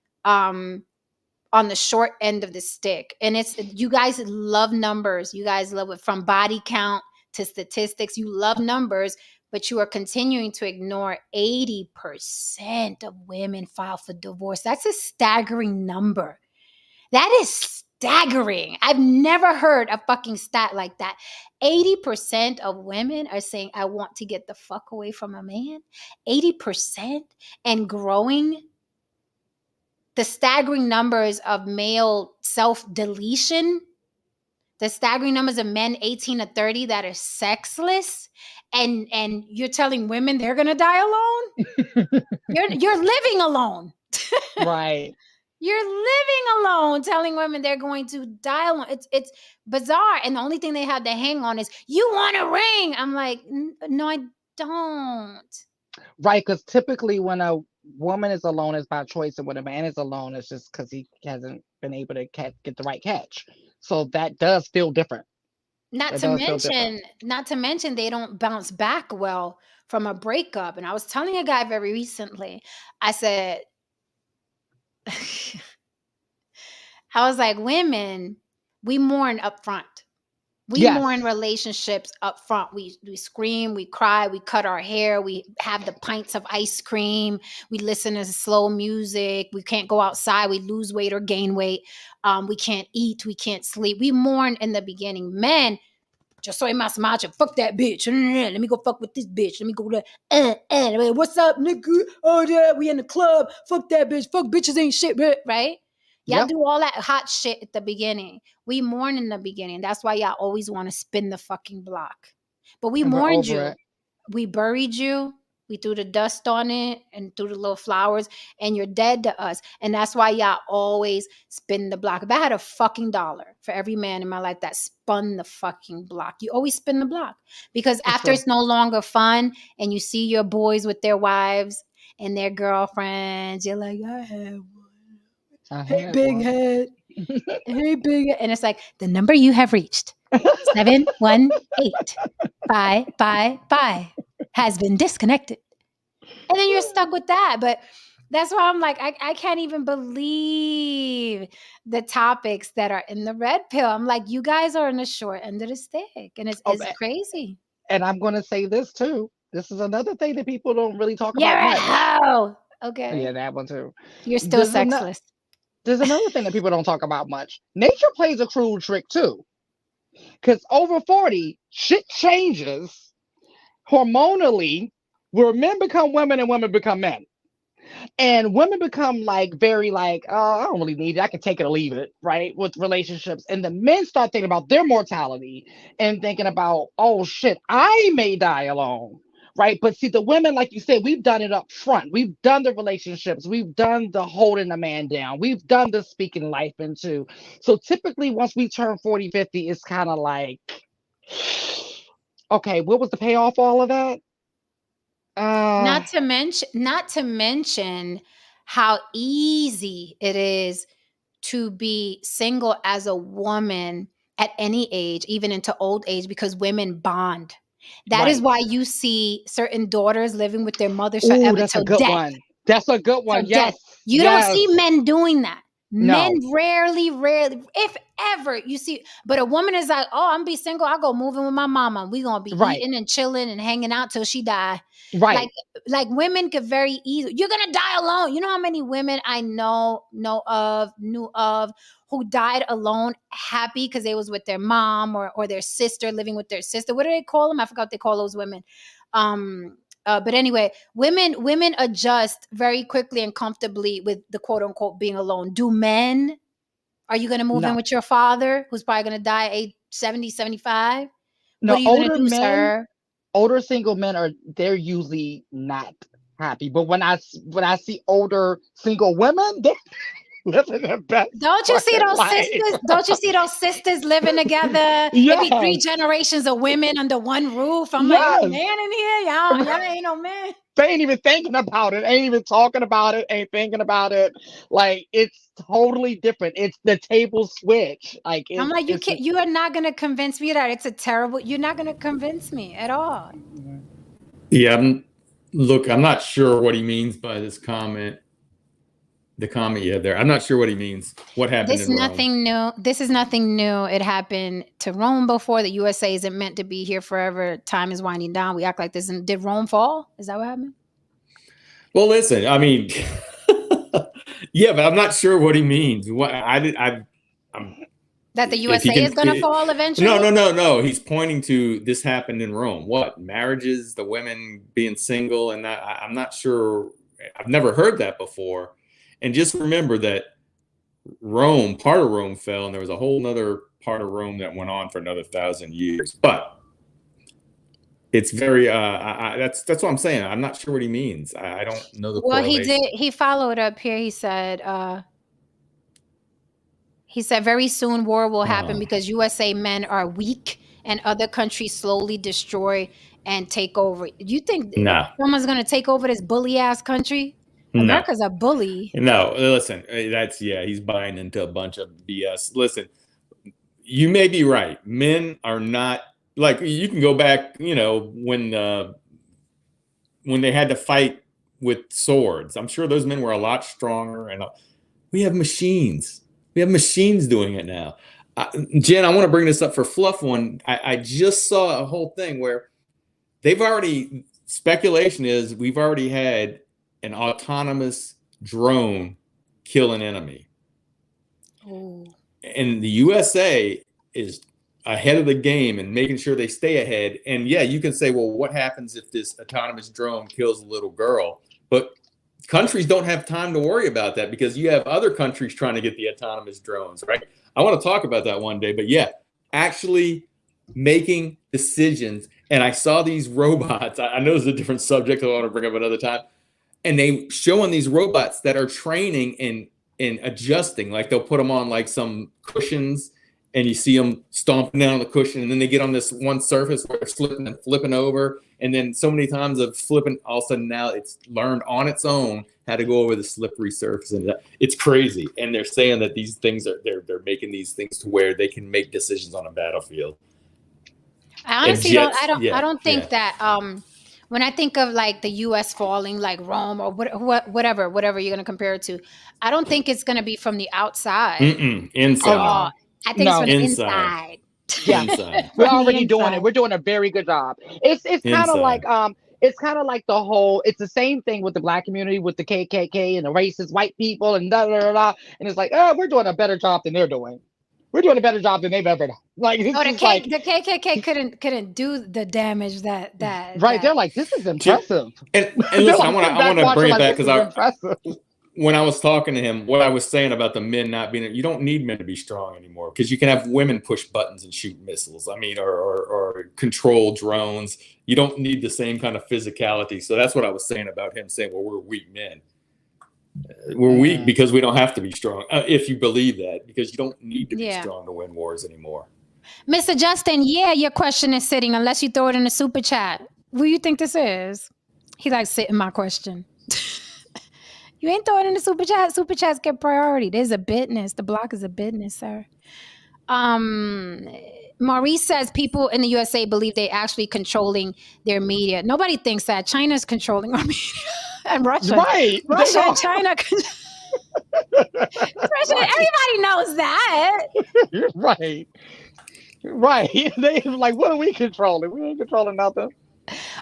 on the short end of the stick. And it's, you guys love numbers. You guys love it, from body count to statistics. You love numbers, but you are continuing to ignore 80% of women file for divorce. That's a staggering number. That is staggering. I've never heard a fucking stat like that. 80% of women are saying, I want to get the fuck away from a man. 80% and growing. The staggering numbers of male self deletion. the staggering numbers of men 18 to 30 that are sexless, and you're telling women they're gonna die alone. You're living alone. Right. You're living alone, telling women they're going to die alone. It's bizarre, and the only thing they have to hang on is, you want a ring. I'm like, no, I don't. Right, because typically when a woman is alone, it's by choice, and when a man is alone, it's just because he hasn't been able to get the right catch. So that does feel different. Not It to does feel different. mention, they don't bounce back well from a breakup. And I was telling a guy very recently, I said, I was like, women, we mourn up front. We Yes. mourn relationships up front. We scream, we cry, we cut our hair, we have the pints of ice cream, we listen to slow music, we can't go outside, we lose weight or gain weight, we can't eat, we can't sleep. We mourn in the beginning. Men, just soy más macho, fuck that bitch. Let me go fuck with this bitch. Let me go to, what's up, nigga? Oh yeah, we in the club. Fuck that bitch. Fuck bitches ain't shit, right? Y'all Yep. do all that hot shit at the beginning. We mourn in the beginning. That's why y'all always want to spin the fucking block. But we And we're mourned over you. it. We buried you. We threw the dust on it and threw the little flowers, and you're dead to us. And that's why y'all always spin the block. If I had a fucking dollar for every man in my life that spun the fucking block, you always spin the block. Because For after sure. it's no longer fun and you see your boys with their wives and their girlfriends, you're like, I had one. I Hey, had big one. head. Hey, big head. And it's like, the number you have reached, 718-555 has been disconnected. And then you're stuck with that. But that's why I'm like, I can't even believe the topics that are in the red pill. I'm like, you guys are on the short end of the stick. And it's Oh, crazy. and I'm going to say this too. This is another thing that people don't really talk You're about a much. hoe. Yeah, Okay. that one too. You're still There's another. sexless. There's another thing that people don't talk about much. Nature plays a cruel trick too. Because over 40, shit changes hormonally, where men become women and women become men. And women become like very like, oh, I don't really need it. I can take it or leave it, right? With relationships. And the men start thinking about their mortality and thinking about, oh shit, I may die alone. Right. But see, the women, like you said, we've done it up front. We've done the relationships. We've done the holding the man down. We've done the speaking life into. So typically, once we turn 40, 50, it's kind of like, okay, what was the payoff for all of that? Not to mention how easy it is to be single as a woman at any age, even into old age, because women bond. That is Right. why you see certain daughters living with their mothers Oh, forever that's a till good death. one. That's a good Till one. death. Yes. You don't Yes. see men doing that. Men No. rarely, if ever, you see. But a woman is like, oh, I'm gonna be single. I'll go moving with my mama. We gonna be Right. eating and chilling and hanging out till she die. Right. Like women could very easily. You're gonna die alone. You know how many women I knew of who died alone, happy because they was with their mom or their sister, living with their sister. What do they call them? I forgot what they call those women. But anyway, women adjust very quickly and comfortably with the quote unquote being alone. Do men? Are you going to move in No. with your father who's probably going to die at age 70, 75? What No. are you going to Older do, men, sir? older single men they're usually not happy. But when I see older single women, they're living their best Don't you see fucking those life. sisters? Don't you see those sisters living together? It be 3 Yes. generations of women under one roof. I'm like, no Yes. man in here. Y'all ain't no man. They ain't even thinking about it, ain't even talking about it, ain't thinking about it. Like it's totally different. It's the table switch. Like I'm like, it's just you are not going to convince me that it's a terrible, you're not going to convince me at all. Yeah, I'm not sure what he means by this comment. The comment you have there. I'm not sure what he means. What happened This in Rome? nothing new. This is nothing new. It happened to Rome before. The USA isn't meant to be here forever. Time is winding down. We act like this. Did Rome fall? Is that what happened? Well, listen, I mean, yeah, but I'm not sure what he means. What I'm That the if he USA can. is going to fall eventually? No. He's pointing to this happened in Rome. What marriages, the women being single, and I'm not sure. I've never heard that before. And just remember that Rome, part of Rome fell, and there was a whole other part of Rome that went on for another 1,000 years. But it's very that's what I'm saying. I'm not sure what he means. I don't know the Well, he correlation. did. He followed up here. He said very soon war will happen because USA men are weak and other countries slowly destroy and take over. You think No. someone's going to take over this bully ass country? No. America's a bully. No, listen, he's buying into a bunch of BS. Listen, you may be right. Men are not, like, you can go back, when they had to fight with swords. I'm sure those men were a lot stronger, and we have machines. We have machines doing it now. Jen, I want to bring this up for Fluff One. I just saw a whole thing where speculation is we've already had an autonomous drone kill an enemy. Ooh. And the USA is ahead of the game and making sure they stay ahead. And yeah, you can say, well, what happens if this autonomous drone kills a little girl? But countries don't have time to worry about that because you have other countries trying to get the autonomous drones, right? I want to talk about that one day, but yeah, actually making decisions. And I saw these robots. I know it's a different subject I want to bring up another time. And they showing these robots that are training and adjusting. Like they'll put them on like some cushions and you see them stomping down on the cushion. And then they get on this one surface where they're slipping and flipping over. And then so many times of flipping, all of a sudden now it's learned on its own how to go over the slippery surface. And it's crazy. And they're saying that these things they're making these things to where they can make decisions on a battlefield. I honestly don't think that when I think of like the U.S. falling, like Rome or whatever you're going to compare it to, I don't think it's going to be from the outside. Inside. I think it's from the inside. Yeah, inside. We're already doing it. We're doing a very good job. It's kind of like it's kind of like the whole. It's the same thing with the black community, with the KKK and the racist white people and da da da da. And it's like, we're doing a better job than they're doing. We're doing a better job than they've ever done. Like, the KKK couldn't do the damage that right. They're like, this is impressive. And listen, I want to bring it back because when I was talking to him, what I was saying about the men not being, you don't need men to be strong anymore because you can have women push buttons and shoot missiles. I mean, or control drones. You don't need the same kind of physicality. So that's what I was saying about him saying, well, we're weak men. We're weak because we don't have to be strong. If you believe that, because you don't need to be strong to win wars anymore. Mr. Justin, your question is sitting unless you throw it in the super chat. What do you think this is? He likes sitting my question. You ain't throwing in the super chat. Super chats get priority. There's a business. The block is a business, sir. Maurice says people in the USA believe they're actually controlling their media. Nobody thinks that. China's controlling our media. And Russia. Right. Russia and China. Russia, everybody knows that. Right. Right. They like, what are we controlling? We ain't controlling nothing.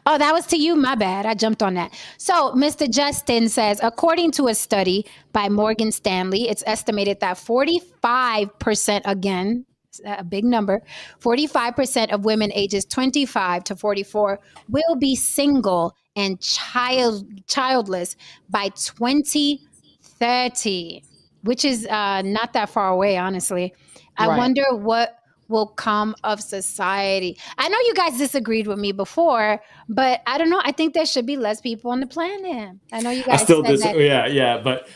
Oh, that was to you. My bad. I jumped on that. So Mr. Justin says, according to a study by Morgan Stanley, it's estimated that 45%, again, a big number, 45% of women ages 25 to 44 will be single and childless by 2030, which is not that far away, honestly. I wonder what will come of society. I know you guys disagreed with me before, but I don't know. I think there should be less people on the planet. I know you guys. I still disagree. Yeah. But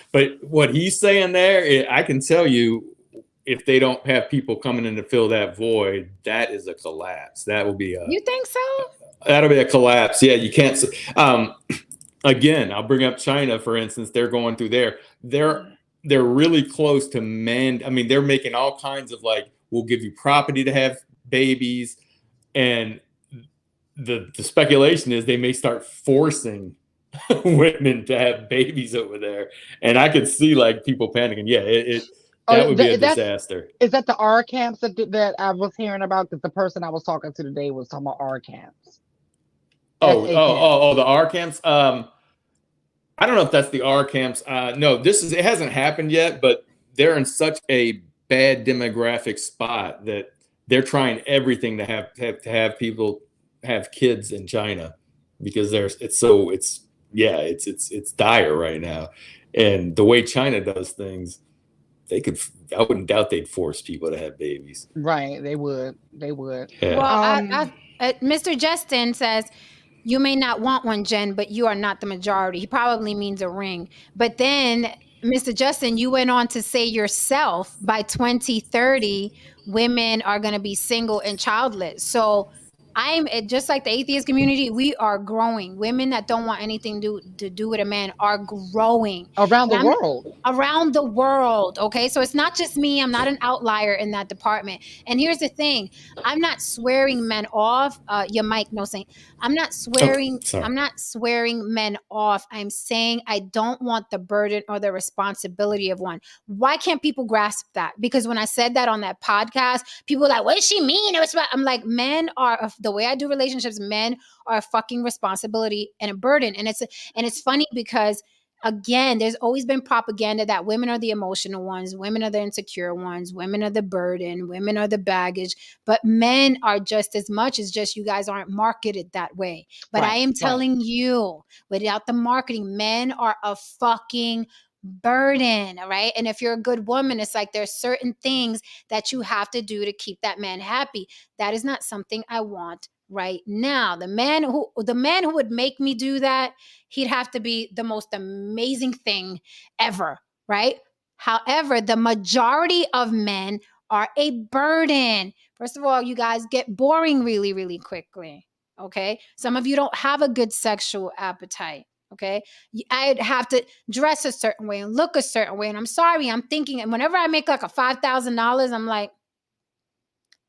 what he's saying there, I can tell you, if they don't have people coming in to fill that void, that is a collapse. That will be You think so? That'll be a collapse. Yeah, you can't. Again, I'll bring up China, for instance. They're going through there. They're really close to men. I mean, they're making all kinds of like, we'll give you property to have babies. And the speculation is they may start forcing women to have babies over there. And I could see like people panicking. Yeah, that would be a disaster. Is that the R camps that I was hearing about? Because the person I was talking to today was talking about R camps. The R camps. I don't know if that's the R camps. No, it hasn't happened yet, but they're in such a bad demographic spot that they're trying everything to have people have kids in China because it's dire right now. And the way China does things, I wouldn't doubt they'd force people to have babies. Right. They would. Yeah. Well, Um. Mr. Justin says, you may not want one, Jen, but you are not the majority. He probably means a ring. But then, Mr. Justin, you went on to say yourself by 2030, women are going to be single and childless. So just like the atheist community, we are growing. Women that don't want anything to do with a man are growing. Around the And I'm world. around the world. Okay. So it's not just me. I'm not an outlier in that department. And here's the thing. I'm not swearing men off. Your mic, no saying. I'm not Okay. swearing. Sorry. I'm not swearing men off. I'm saying I don't want the burden or the responsibility of one. Why can't people grasp that? Because when I said that on that podcast, people were like, what does she mean? I'm like, men are, the way I do relationships, men are a fucking responsibility and a burden. And it's funny because, again, there's always been propaganda that women are the emotional ones, women are the insecure ones, women are the burden, women are the baggage, but men are just as much. As just you guys aren't marketed that way. But I am telling you, without the marketing, men are a fucking burden, all right? And if you're a good woman, it's like there's certain things that you have to do to keep that man happy. That is not something I want right now. The man who would make me do that, he'd have to be the most amazing thing ever, right? However, the majority of men are a burden. First of all, you guys get boring really, really quickly. Okay. Some of you don't have a good sexual appetite. Okay. I'd have to dress a certain way and look a certain way. And I'm sorry, I'm thinking, and whenever I make like a $5,000, I'm like,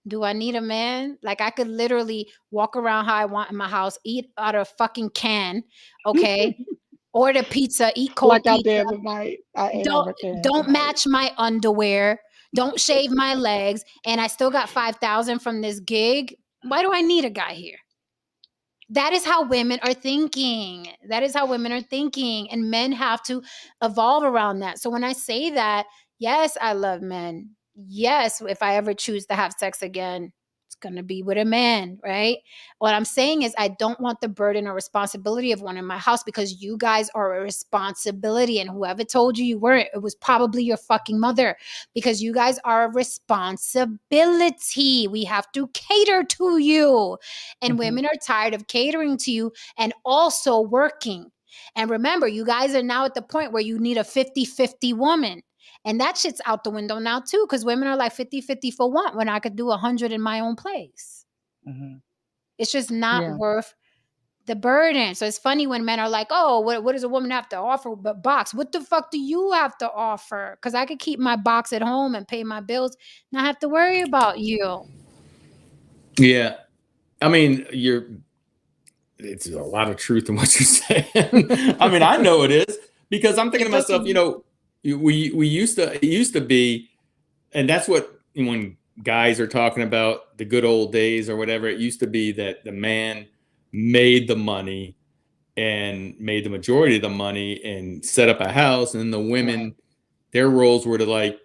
do I need a man? Like, I could literally walk around how I want in my house, eat out of a fucking can, okay? Order pizza, eat cold Like I pizza. did tonight. I ate Don't out of a can don't tonight. match my underwear. Don't shave my legs, and I still got 5,000 from this gig. Why do I need a guy here? That is how women are thinking. That is how women are thinking. And men have to evolve around that. So when I say that, yes, I love men. Yes, if I ever choose to have sex again, it's going to be with a man, right? What I'm saying is, I don't want the burden or responsibility of one in my house, because you guys are a responsibility. And whoever told you you weren't, it was probably your fucking mother, because you guys are a responsibility. We have to cater to you. And women are tired of catering to you and also working. And remember, you guys are now at the point where you need a 50-50 woman. And that shit's out the window now too, because women are like 50-50 for one, when I could do 100 in my own place. It's just not worth the burden. So it's funny when men are like, oh, what does a woman have to offer but box? What the fuck do you have to offer? Because I could keep my box at home and pay my bills, not have to worry about you. Yeah. I mean, it's a lot of truth in what you're saying. I mean, I know it is, because I'm thinking to myself, it used to be, and that's what, when guys are talking about the good old days or whatever, it used to be that the man made the money and made the majority of the money and set up a house, and the women, their roles were to like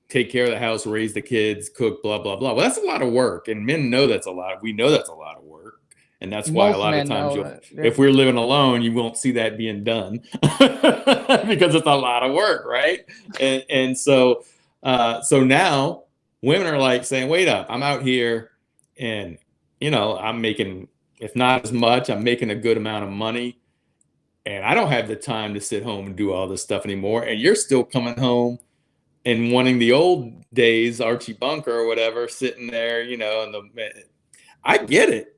take care of the house, raise the kids, cook, blah, blah, blah. Well, that's a lot of work, and men know that's a lot. We know that's a lot of work. And that's why a lot of times, if we're living alone, you won't see that being done because it's a lot of work, right? And so now women are like saying, wait up, I'm out here and, I'm making, if not as much, I'm making a good amount of money, and I don't have the time to sit home and do all this stuff anymore. And you're still coming home and wanting the old days, Archie Bunker or whatever, sitting there, I get it.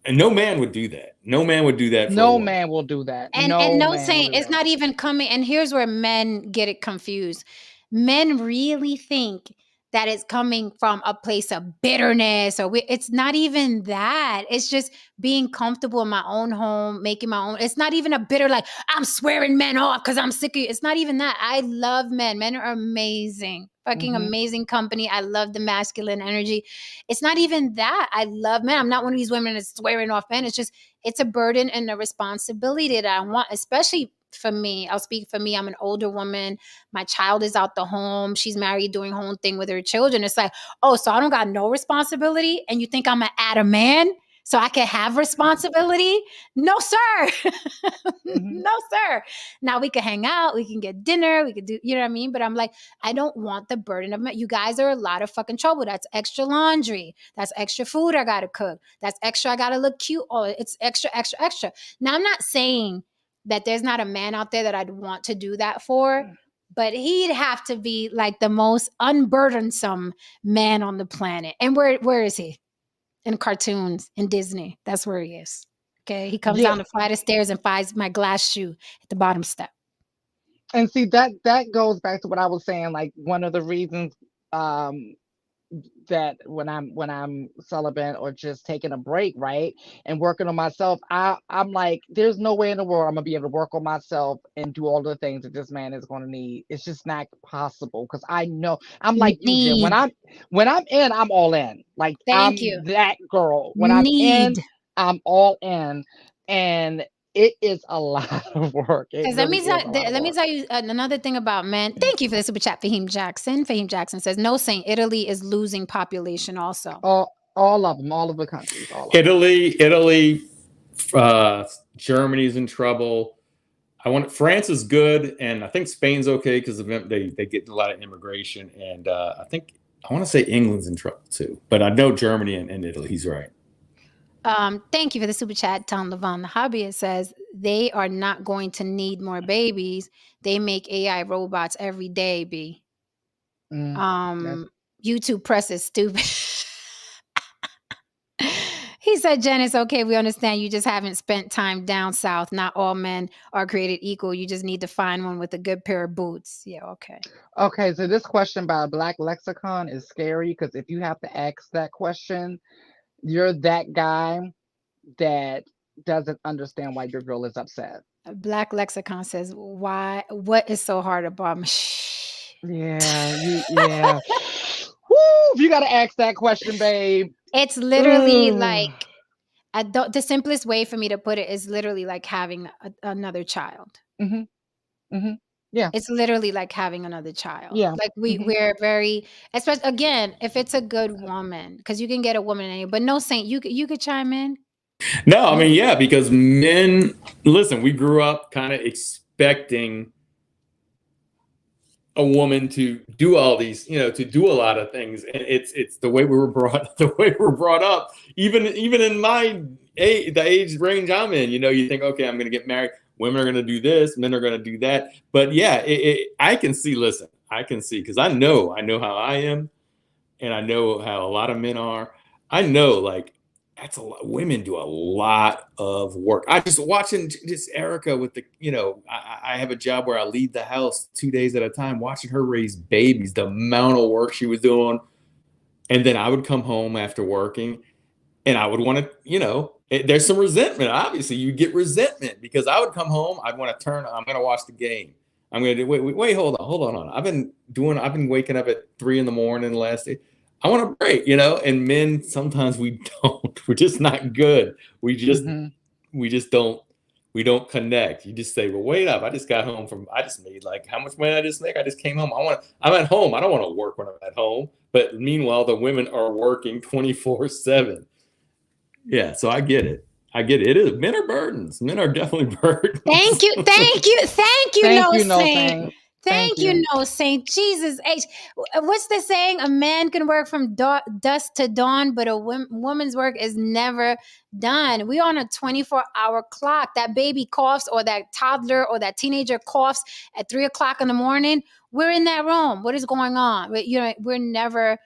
And no man would do that. No man would do that. No man will do that. And no saying, it's not even coming. And here's where men get it confused. Men really think that it's coming from a place of bitterness, or it's not even that. It's just being comfortable in my own home, making my own. It's not even a bitter, like, I'm swearing men off because I'm sick of you. It's not even that. I love men. Men are amazing, fucking amazing company. I love the masculine energy. It's not even that. I love men. I'm not one of these women that's swearing off men. It's just, it's a burden and a responsibility that I want, especially for me. I'll speak for me. I'm an older woman. My child is out the home. She's married, doing her own thing with her children. It's like, oh, so I don't got no responsibility, and you think I'm gonna add a man so I can have responsibility? No, sir. Mhm. No, sir. Now we can hang out, we can get dinner, we could do, you know what I mean? But I'm like, I don't want the burden of you guys are a lot of fucking trouble. That's extra laundry. That's extra food I gotta cook. That's extra. I gotta look cute. Oh, it's extra, extra, extra. Now I'm not saying that there's not a man out there that I'd want to do that for, but he'd have to be like the most unburdensome man on the planet. And where is he? In cartoons, in Disney. That's where he is. Okay. He comes Yeah, down the flight of stairs and finds my glass shoe at the bottom step. and see that goes back to what I was saying. Like one of the reasons um that when I'm celibate or just taking a break, right, and working on myself, I'm like, there's no way in the world I'm gonna be able to work on myself and do all the things that this man is gonna need. It's just not possible because I know I'm like you, Jim. When Need. I'm in, I'm all in. Like Thank I'm you. that girl. When I'm in, Need. I'm all in, and it is a lot of work. It Because really is a lot of let me work. tell you another thing about men. Thank you for the super chat, Fahim Jackson. Fahim Jackson says, no, saying Italy is losing population also. All of them, all of the countries, all of them. Italy, Germany's in trouble. France is good, and I think Spain's okay because they get a lot of immigration, and I want to say England's in trouble too, but I know Germany and Italy. He's right. Thank you for the super chat, Tom Levon. The hobbyist says they are not going to need more babies. They make AI robots every day. B. That's YouTube press is stupid. He said, Jen, it's okay. We understand you just haven't spent time down south. Not all men are created equal. You just need to find one with a good pair of boots. Yeah, okay. okay. So this question by Black Lexicon is scary because if you have to ask that question, you're that guy that doesn't understand why your girl is upset. Black Lexicon says, why? What is so hard about me? Shh. Yeah. Woo, if you gotta ask that question, babe. It's literally like, the simplest way for me to put it is literally like having another child. Mm-hmm. Mm-hmm. Yeah. It's literally like having another child. Yeah. Like Mm-hmm. we're very, especially again, if it's a good woman, because you can get a woman but no, Saint, you could chime in. No, I mean, yeah, because men, listen, we grew up kind of expecting a woman to do all these, to do a lot of things, and it's the way we were brought up. Even in my age, the age range I'm in, you think, okay, I'm going to get married. Women are going to do this, men are going to do that. But yeah, I can see. Listen, I can see because I know how I am, and I know how a lot of men are. I know, like, that's a lot. Women do a lot of work. I just watching this Erica with I have a job where I leave the house 2 days at a time, watching her raise babies, the amount of work she was doing. And then I would come home after working and I would want to, there's some resentment. Obviously you get resentment because I would come home. I'm going to watch the game. I'm going to wait, hold on. I've been waking up at 3 a.m. the last day. I want a break, and men, sometimes we don't, we're just not good. We just don't connect. You just say, well, wait up. I just made like, how much money I just make? I just came home. I'm at home. I don't want to work when I'm at home. But meanwhile, the women are working 24/7. Yeah. So I get it. It is. Men are burdens. Men are definitely burdens. Thank you. Thank you, No Saint. Thank you, No Saint. Jesus H. What's the saying? A man can work from dusk to dawn, but a woman's work is never done. We're on a 24-hour clock. That baby coughs or that toddler or that teenager coughs at 3 o'clock in the morning. We're in that room. What is going on? We're never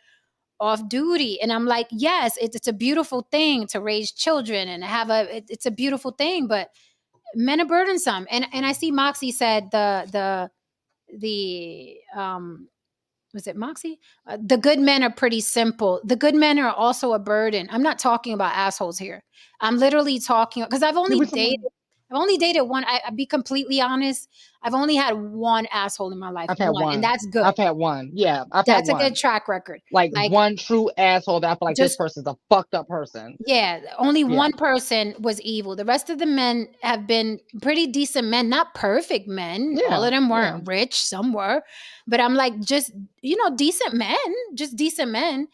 off duty. And I'm like, yes, it's a beautiful thing to raise children and have it's a beautiful thing, but men are burdensome. And I see Moxie said the was it Moxie? The good men are pretty simple. The good men are also a burden. I'm not talking about assholes here. I'm literally talking because I've only dated one. I'll be completely honest. I've only had one asshole in my life. I've had one. And that's good. I've had one. Yeah, That's a good track record. Like one true asshole that I feel like this person's a fucked up person. Yeah, only one person was evil. The rest of the men have been pretty decent men, not perfect men. Yeah, all of them weren't rich, some were. But I'm like, just, decent men, just decent men.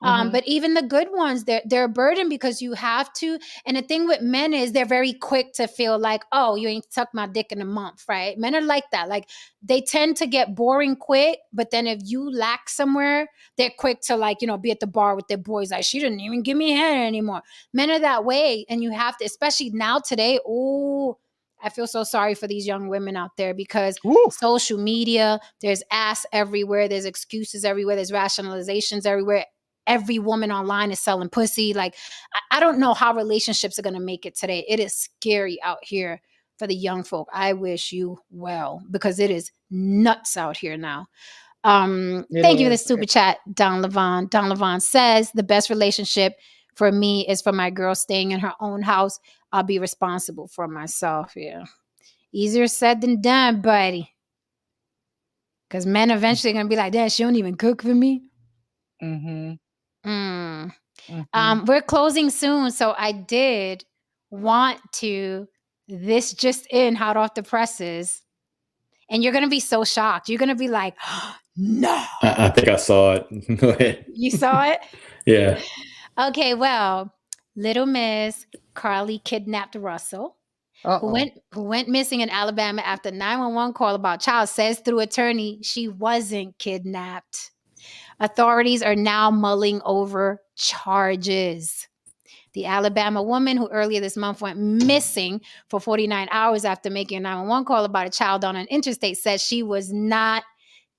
But even the good ones, they're a burden because you have to. And the thing with men is they're very quick to feel like, oh, you ain't sucked my dick in a month, right? Men are like that. Like they tend to get boring quick, but then if you lack somewhere, they're quick to like, be at the bar with their boys. Like, she didn't even give me a hand anymore. Men are that way. And you have to, especially now today. Oh, I feel so sorry for these young women out there because social media, there's ass everywhere. There's excuses everywhere. There's rationalizations everywhere. Every woman online is selling pussy. Like, I don't know how relationships are going to make it today. It is scary out here for the young folk. I wish you well because it is nuts out here now. Thank you for the super chat, Don Levon. Don Levon says the best relationship for me is for my girl staying in her own house. I'll be responsible for myself. Yeah. Easier said than done, buddy. Because men eventually are going to be like, Dad, she don't even cook for me. We're closing soon. So I did want to, this just in, hot off the presses. And you're going to be so shocked. You're going to be like, no. I think I saw it. Go ahead. You saw it? Yeah. Okay, well, little Miss Carly kidnapped Russell, who went missing in Alabama after 911 call about child, says through attorney she wasn't kidnapped. Authorities are now mulling over charges. The Alabama woman who earlier this month went missing for 49 hours after making a 911 call about a child on an interstate says she was not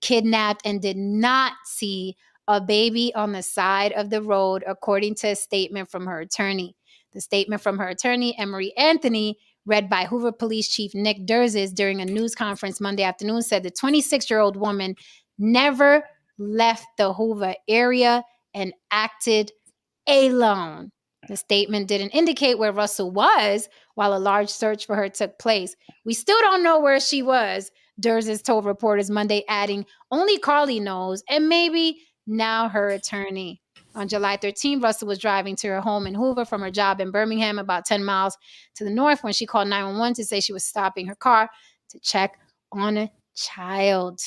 kidnapped and did not see a baby on the side of the road, according to a statement from her attorney. The statement from her attorney, Emery Anthony, read by Hoover Police Chief Nick Durzis during a news conference Monday afternoon, said the 26-year-old woman never left the Hoover area and acted alone. The statement didn't indicate where Russell was while a large search for her took place. We still don't know where she was, Durzis told reporters Monday, adding, only Carly knows, and maybe now her attorney. On July 13, Russell was driving to her home in Hoover from her job in Birmingham, about 10 miles to the north, when she called 911 to say she was stopping her car to check on a child.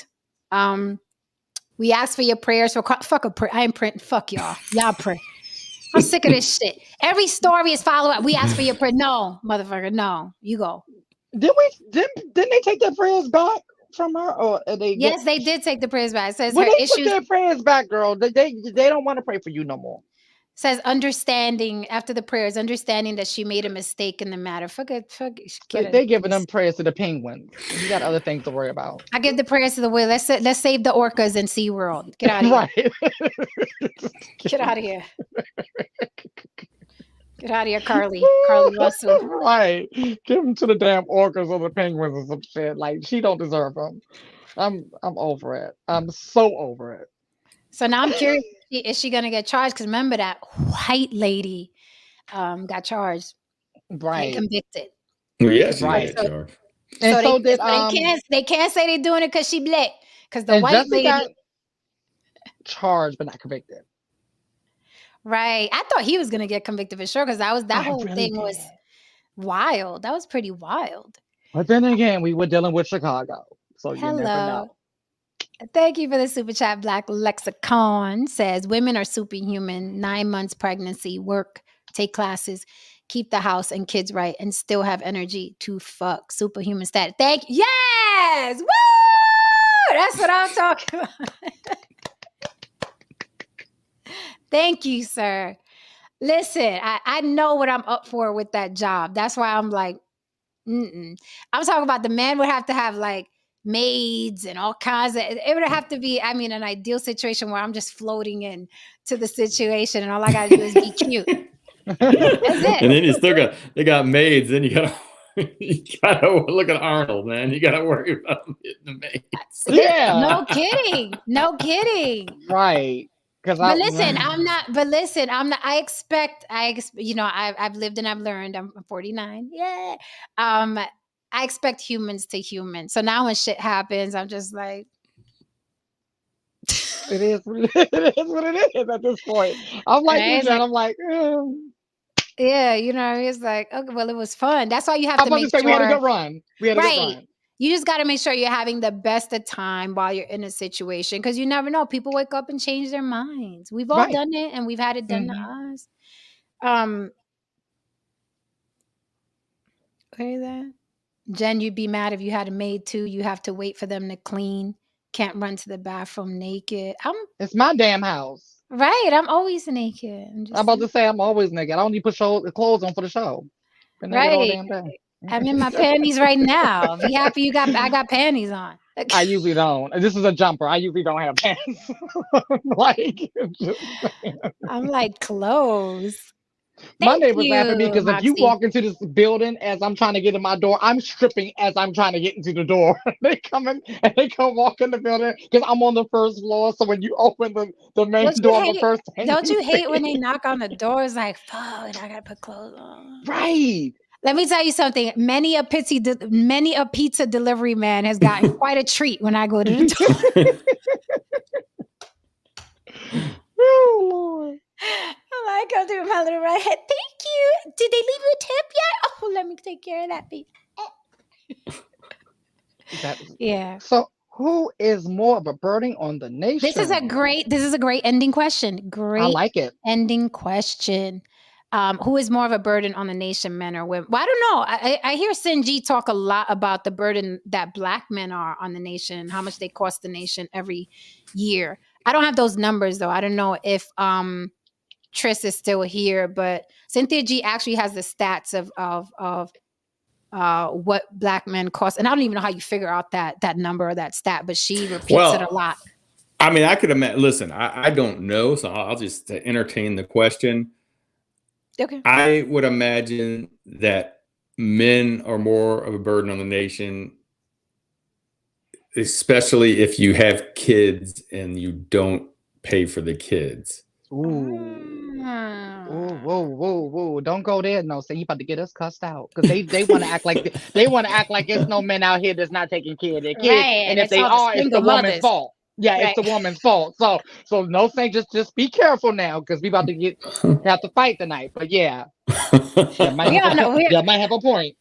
We asked for your prayers for fuck a prayer. I ain't praying. Fuck y'all. Y'all pray. I'm sick of this shit. Every story is follow up. We ask for your prayer. No, motherfucker. No, you go. Didn't they take their prayers back from her? Or yes, they did take the prayers back. It says well, her they issues. Took their prayers back, girl. They don't want to pray for you no more. Says understanding after the prayers, understanding that she made a mistake in the matter. They giving them prayers to the penguins. You got other things to worry about. I give the prayers to the whale. Let's save the orcas in SeaWorld. Get out of here. Right. Get out of here. Get out of here, Carly Russell. Right. Give them to the damn orcas or the penguins or some shit. Like, she don't deserve them. I'm over it. I'm so over it. So now I'm curious, is she going to get charged? Because remember that white lady got charged. Right. And convicted. Well, yeah, she got charged. And so they can't say they're doing it because she black. Because the white Jesse lady got charged but not convicted. Right. I thought he was going to get convicted for sure because that whole thing was wild. That was pretty wild. But then again, we were dealing with Chicago. So you never know. Thank you for the super chat. Black Lexicon says women are superhuman. 9 months pregnancy, work, take classes, keep the house and kids right, and still have energy to fuck. Superhuman status. Thank you. Yes! Woo! That's what I'm talking about. Thank you, sir. Listen, I know what I'm up for with that job. That's why I'm like, I'm talking about the man would have to have like maids and all kinds of, it would have to be, an ideal situation where I'm just floating in to the situation and all I got to do is be cute. That's it. And then they got maids, then you gotta look at Arnold, man. You gotta worry about getting the maids. Yeah. No kidding. Right. But listen, I'm not. I expect. I've lived and I've learned. I'm 49. Yeah. I expect humans to humans. So now when shit happens, I'm just like, it is what it is at this point. I'm like, I'm like, yeah, it's like, okay, well, it was fun. That's why you have to make sure. We had a good run. You just got to make sure you're having the best of time while you're in a situation, because you never know. People wake up and change their minds. We've all Right. done it, and we've had it done to us. What is that? Jen, you'd be mad if you had a maid too. You have to wait for them to clean. Can't run to the bathroom naked. It's my damn house. Right. I'm always naked. I'm I'm just about to say I'm always naked. I don't need to put clothes on for the show. Been naked all right. damn day. I'm in my panties right now. Be happy I got panties on. I usually don't. This is a jumper. I usually don't have pants. Like, just saying. I'm like clothes. My Thank neighbors laugh at me you, because if you Moxie. walk into this building as I'm trying to get in my door, I'm stripping as I'm trying to get into the door. They come in and they come walk in the building because I'm on the first floor. So when you open the main door, the first thing Don't you hate when see- they knock on the doors like, fuck, I gotta put clothes on. Right. Let me tell you something. Many a pizza delivery man has gotten quite a treat when I go to the door. Oh Lord. I go through my little right head. Thank you. Did they leave you a tip yet? Oh, let me take care of that, baby. Yeah. So who is more of a burden on the nation? This is a great ending question. Great. I like it. Ending question. Who is more of a burden on the nation, men or women? Well, I don't know. I hear Sinji talk a lot about the burden that Black men are on the nation and how much they cost the nation every year. I don't have those numbers though. I don't know if Triss is still here, but Cynthia G actually has the stats of what Black men cost, and I don't even know how you figure out that number or that stat, but she repeats it a lot. I mean, I could imagine. Listen, I don't know, so I'll just entertain the question. Okay. I would imagine that men are more of a burden on the nation, especially if you have kids and you don't pay for the kids. Ooh. Whoa. Don't go there. No, say you about to get us cussed out. Because they want to act like it's no men out here that's not taking care of their kids. Right, And and if it's they all the are, it's the single woman's mothers. fault. Yeah, Right. it's the woman's fault. So no thing, just be careful now, because we about to have to fight tonight. But yeah. That might have a point.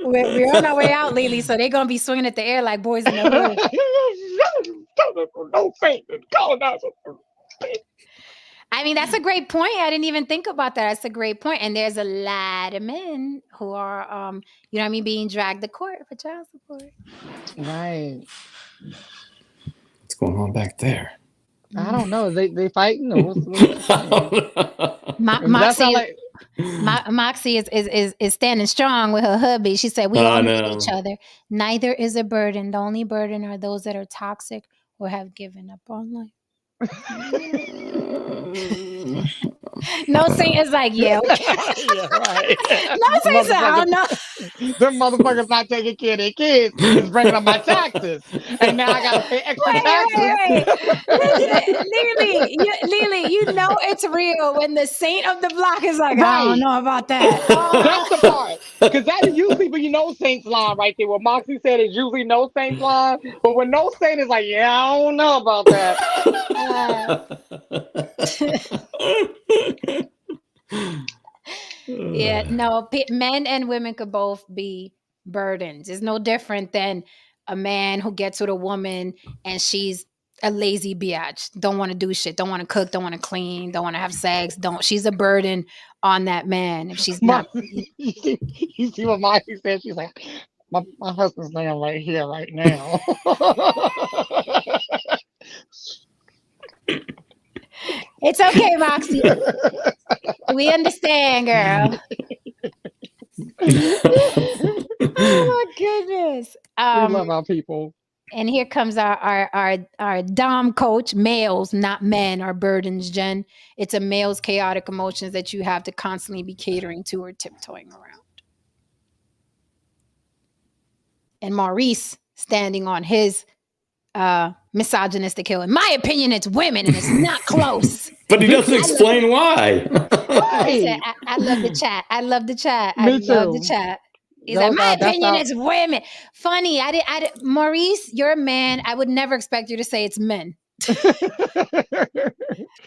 We're on our way out, Lily, so they're gonna be swinging at the air like boys in the hood. No faith in colonizer. I mean, that's a great point. I didn't even think about that. That's a great point. And there's a lot of men who are, you know what I mean, being dragged to court for child support. Right. What's going on back there? I don't know. They fighting? Or Moxie is standing strong with her hubby. She said, we all need each other. Neither is a burden. The only burden are those that are toxic or have given up on life. No Saint is like, yeah, okay. Yeah, right. No Saint said, I don't know. Them motherfuckers not taking care of their kids is bringing up my taxes, and now I gotta pay extra taxes. Wait. Lily, you know it's real when the saint of the block is like, I don't know about that. That's the part, because that is usually when you know Saint's line right there. What Moxie said is usually no Saint's line, but when no Saint is like, yeah, I don't know about that. Yeah, no, men and women could both be burdens. It's no different than a man who gets with a woman and she's a lazy biatch, don't want to do shit, don't want to cook, don't want to clean, don't want to have sex, she's a burden on that man if she's not. You see what Moxie said? She's like, my husband's laying right here, right now. It's okay, Moxie. We understand, girl. Oh my goodness. We love our people. And here comes our Dom coach. Males, not men, are burdens, Jen. It's a male's chaotic emotions that you have to constantly be catering to or tiptoeing around. And Maurice standing on his misogynistic hill. In my opinion, it's women, and it's not close. But he doesn't explain why. I love the chat. I love the chat. Me too. Love the chat. He's like, my opinion is women. Funny. Maurice, you're a man. I would never expect you to say it's men.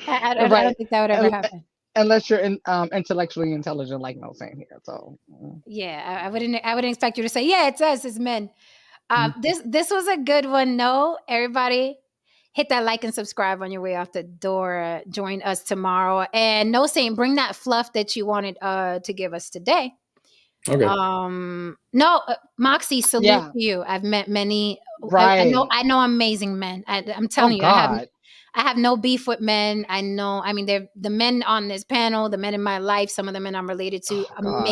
I don't think that would ever happen. Unless you're intellectually intelligent, like no saying here. So yeah, I wouldn't expect you to say, yeah, it's us, it's men. This was a good one. No, everybody, hit that like and subscribe on your way out the door. Join us tomorrow. And no, Saint, bring that fluff that you wanted to give us today. Okay. No, Moxie, salute Yeah. to you. I've met many. Right. I know amazing men. I'm Oh telling you, God. I have no beef with men. I know. I mean, they're the men on this panel, the men in my life. Some of the men I'm related to, Oh God.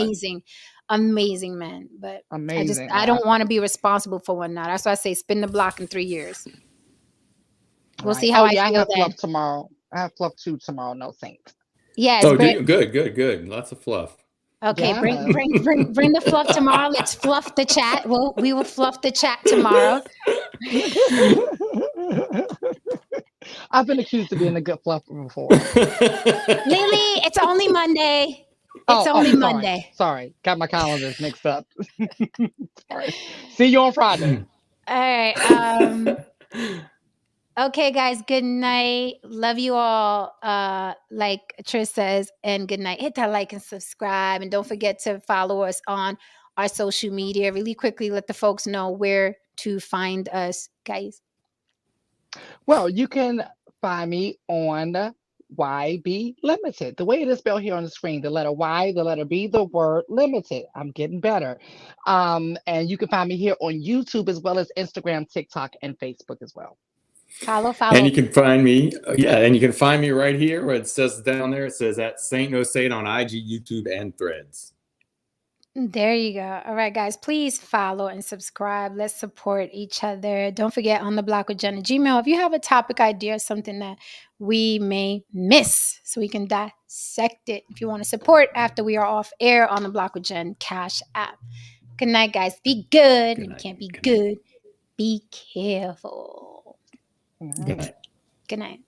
amazing men. But Amazing. I don't want to be responsible for one now. That's why I say spin the block in 3 years. We'll Right. see how Oh I yeah, I feel have then. fluff tomorrow. I have fluff too tomorrow. No thanks. Yes, Oh, do you? Good. Lots of fluff. okay, Yeah. bring the fluff tomorrow. Let's fluff the chat. We will fluff the chat tomorrow. I've been accused of being a good fluffer before. Lily, it's only Monday. It's only Monday. Sorry. Got my calendars mixed up. Sorry. See you on Friday. All right. Okay, guys. Good night. Love you all. Like Trish says, and good night. Hit that like and subscribe, and don't forget to follow us on our social media. Really quickly, let the folks know where to find us, guys. Well, you can find me on YB Limited. The way it is spelled here on the screen, the letter Y, the letter B, the word limited. I'm getting better. And you can find me here on YouTube as well as Instagram, TikTok, and Facebook as well. Follow. And you can find me, and you can find me right here where it says down there, it says at Saint No Saint on IG, YouTube, and Threads. There you go. All right, guys, please follow and subscribe. Let's support each other. Don't forget on the Block with Jenna Gmail, if you have a topic idea, something that we may miss so we can dissect it. If you want to support after we are off air on the Block with Jen Cash app. Good night, guys. Be good. If you can't be good, be careful. Good night. Good night.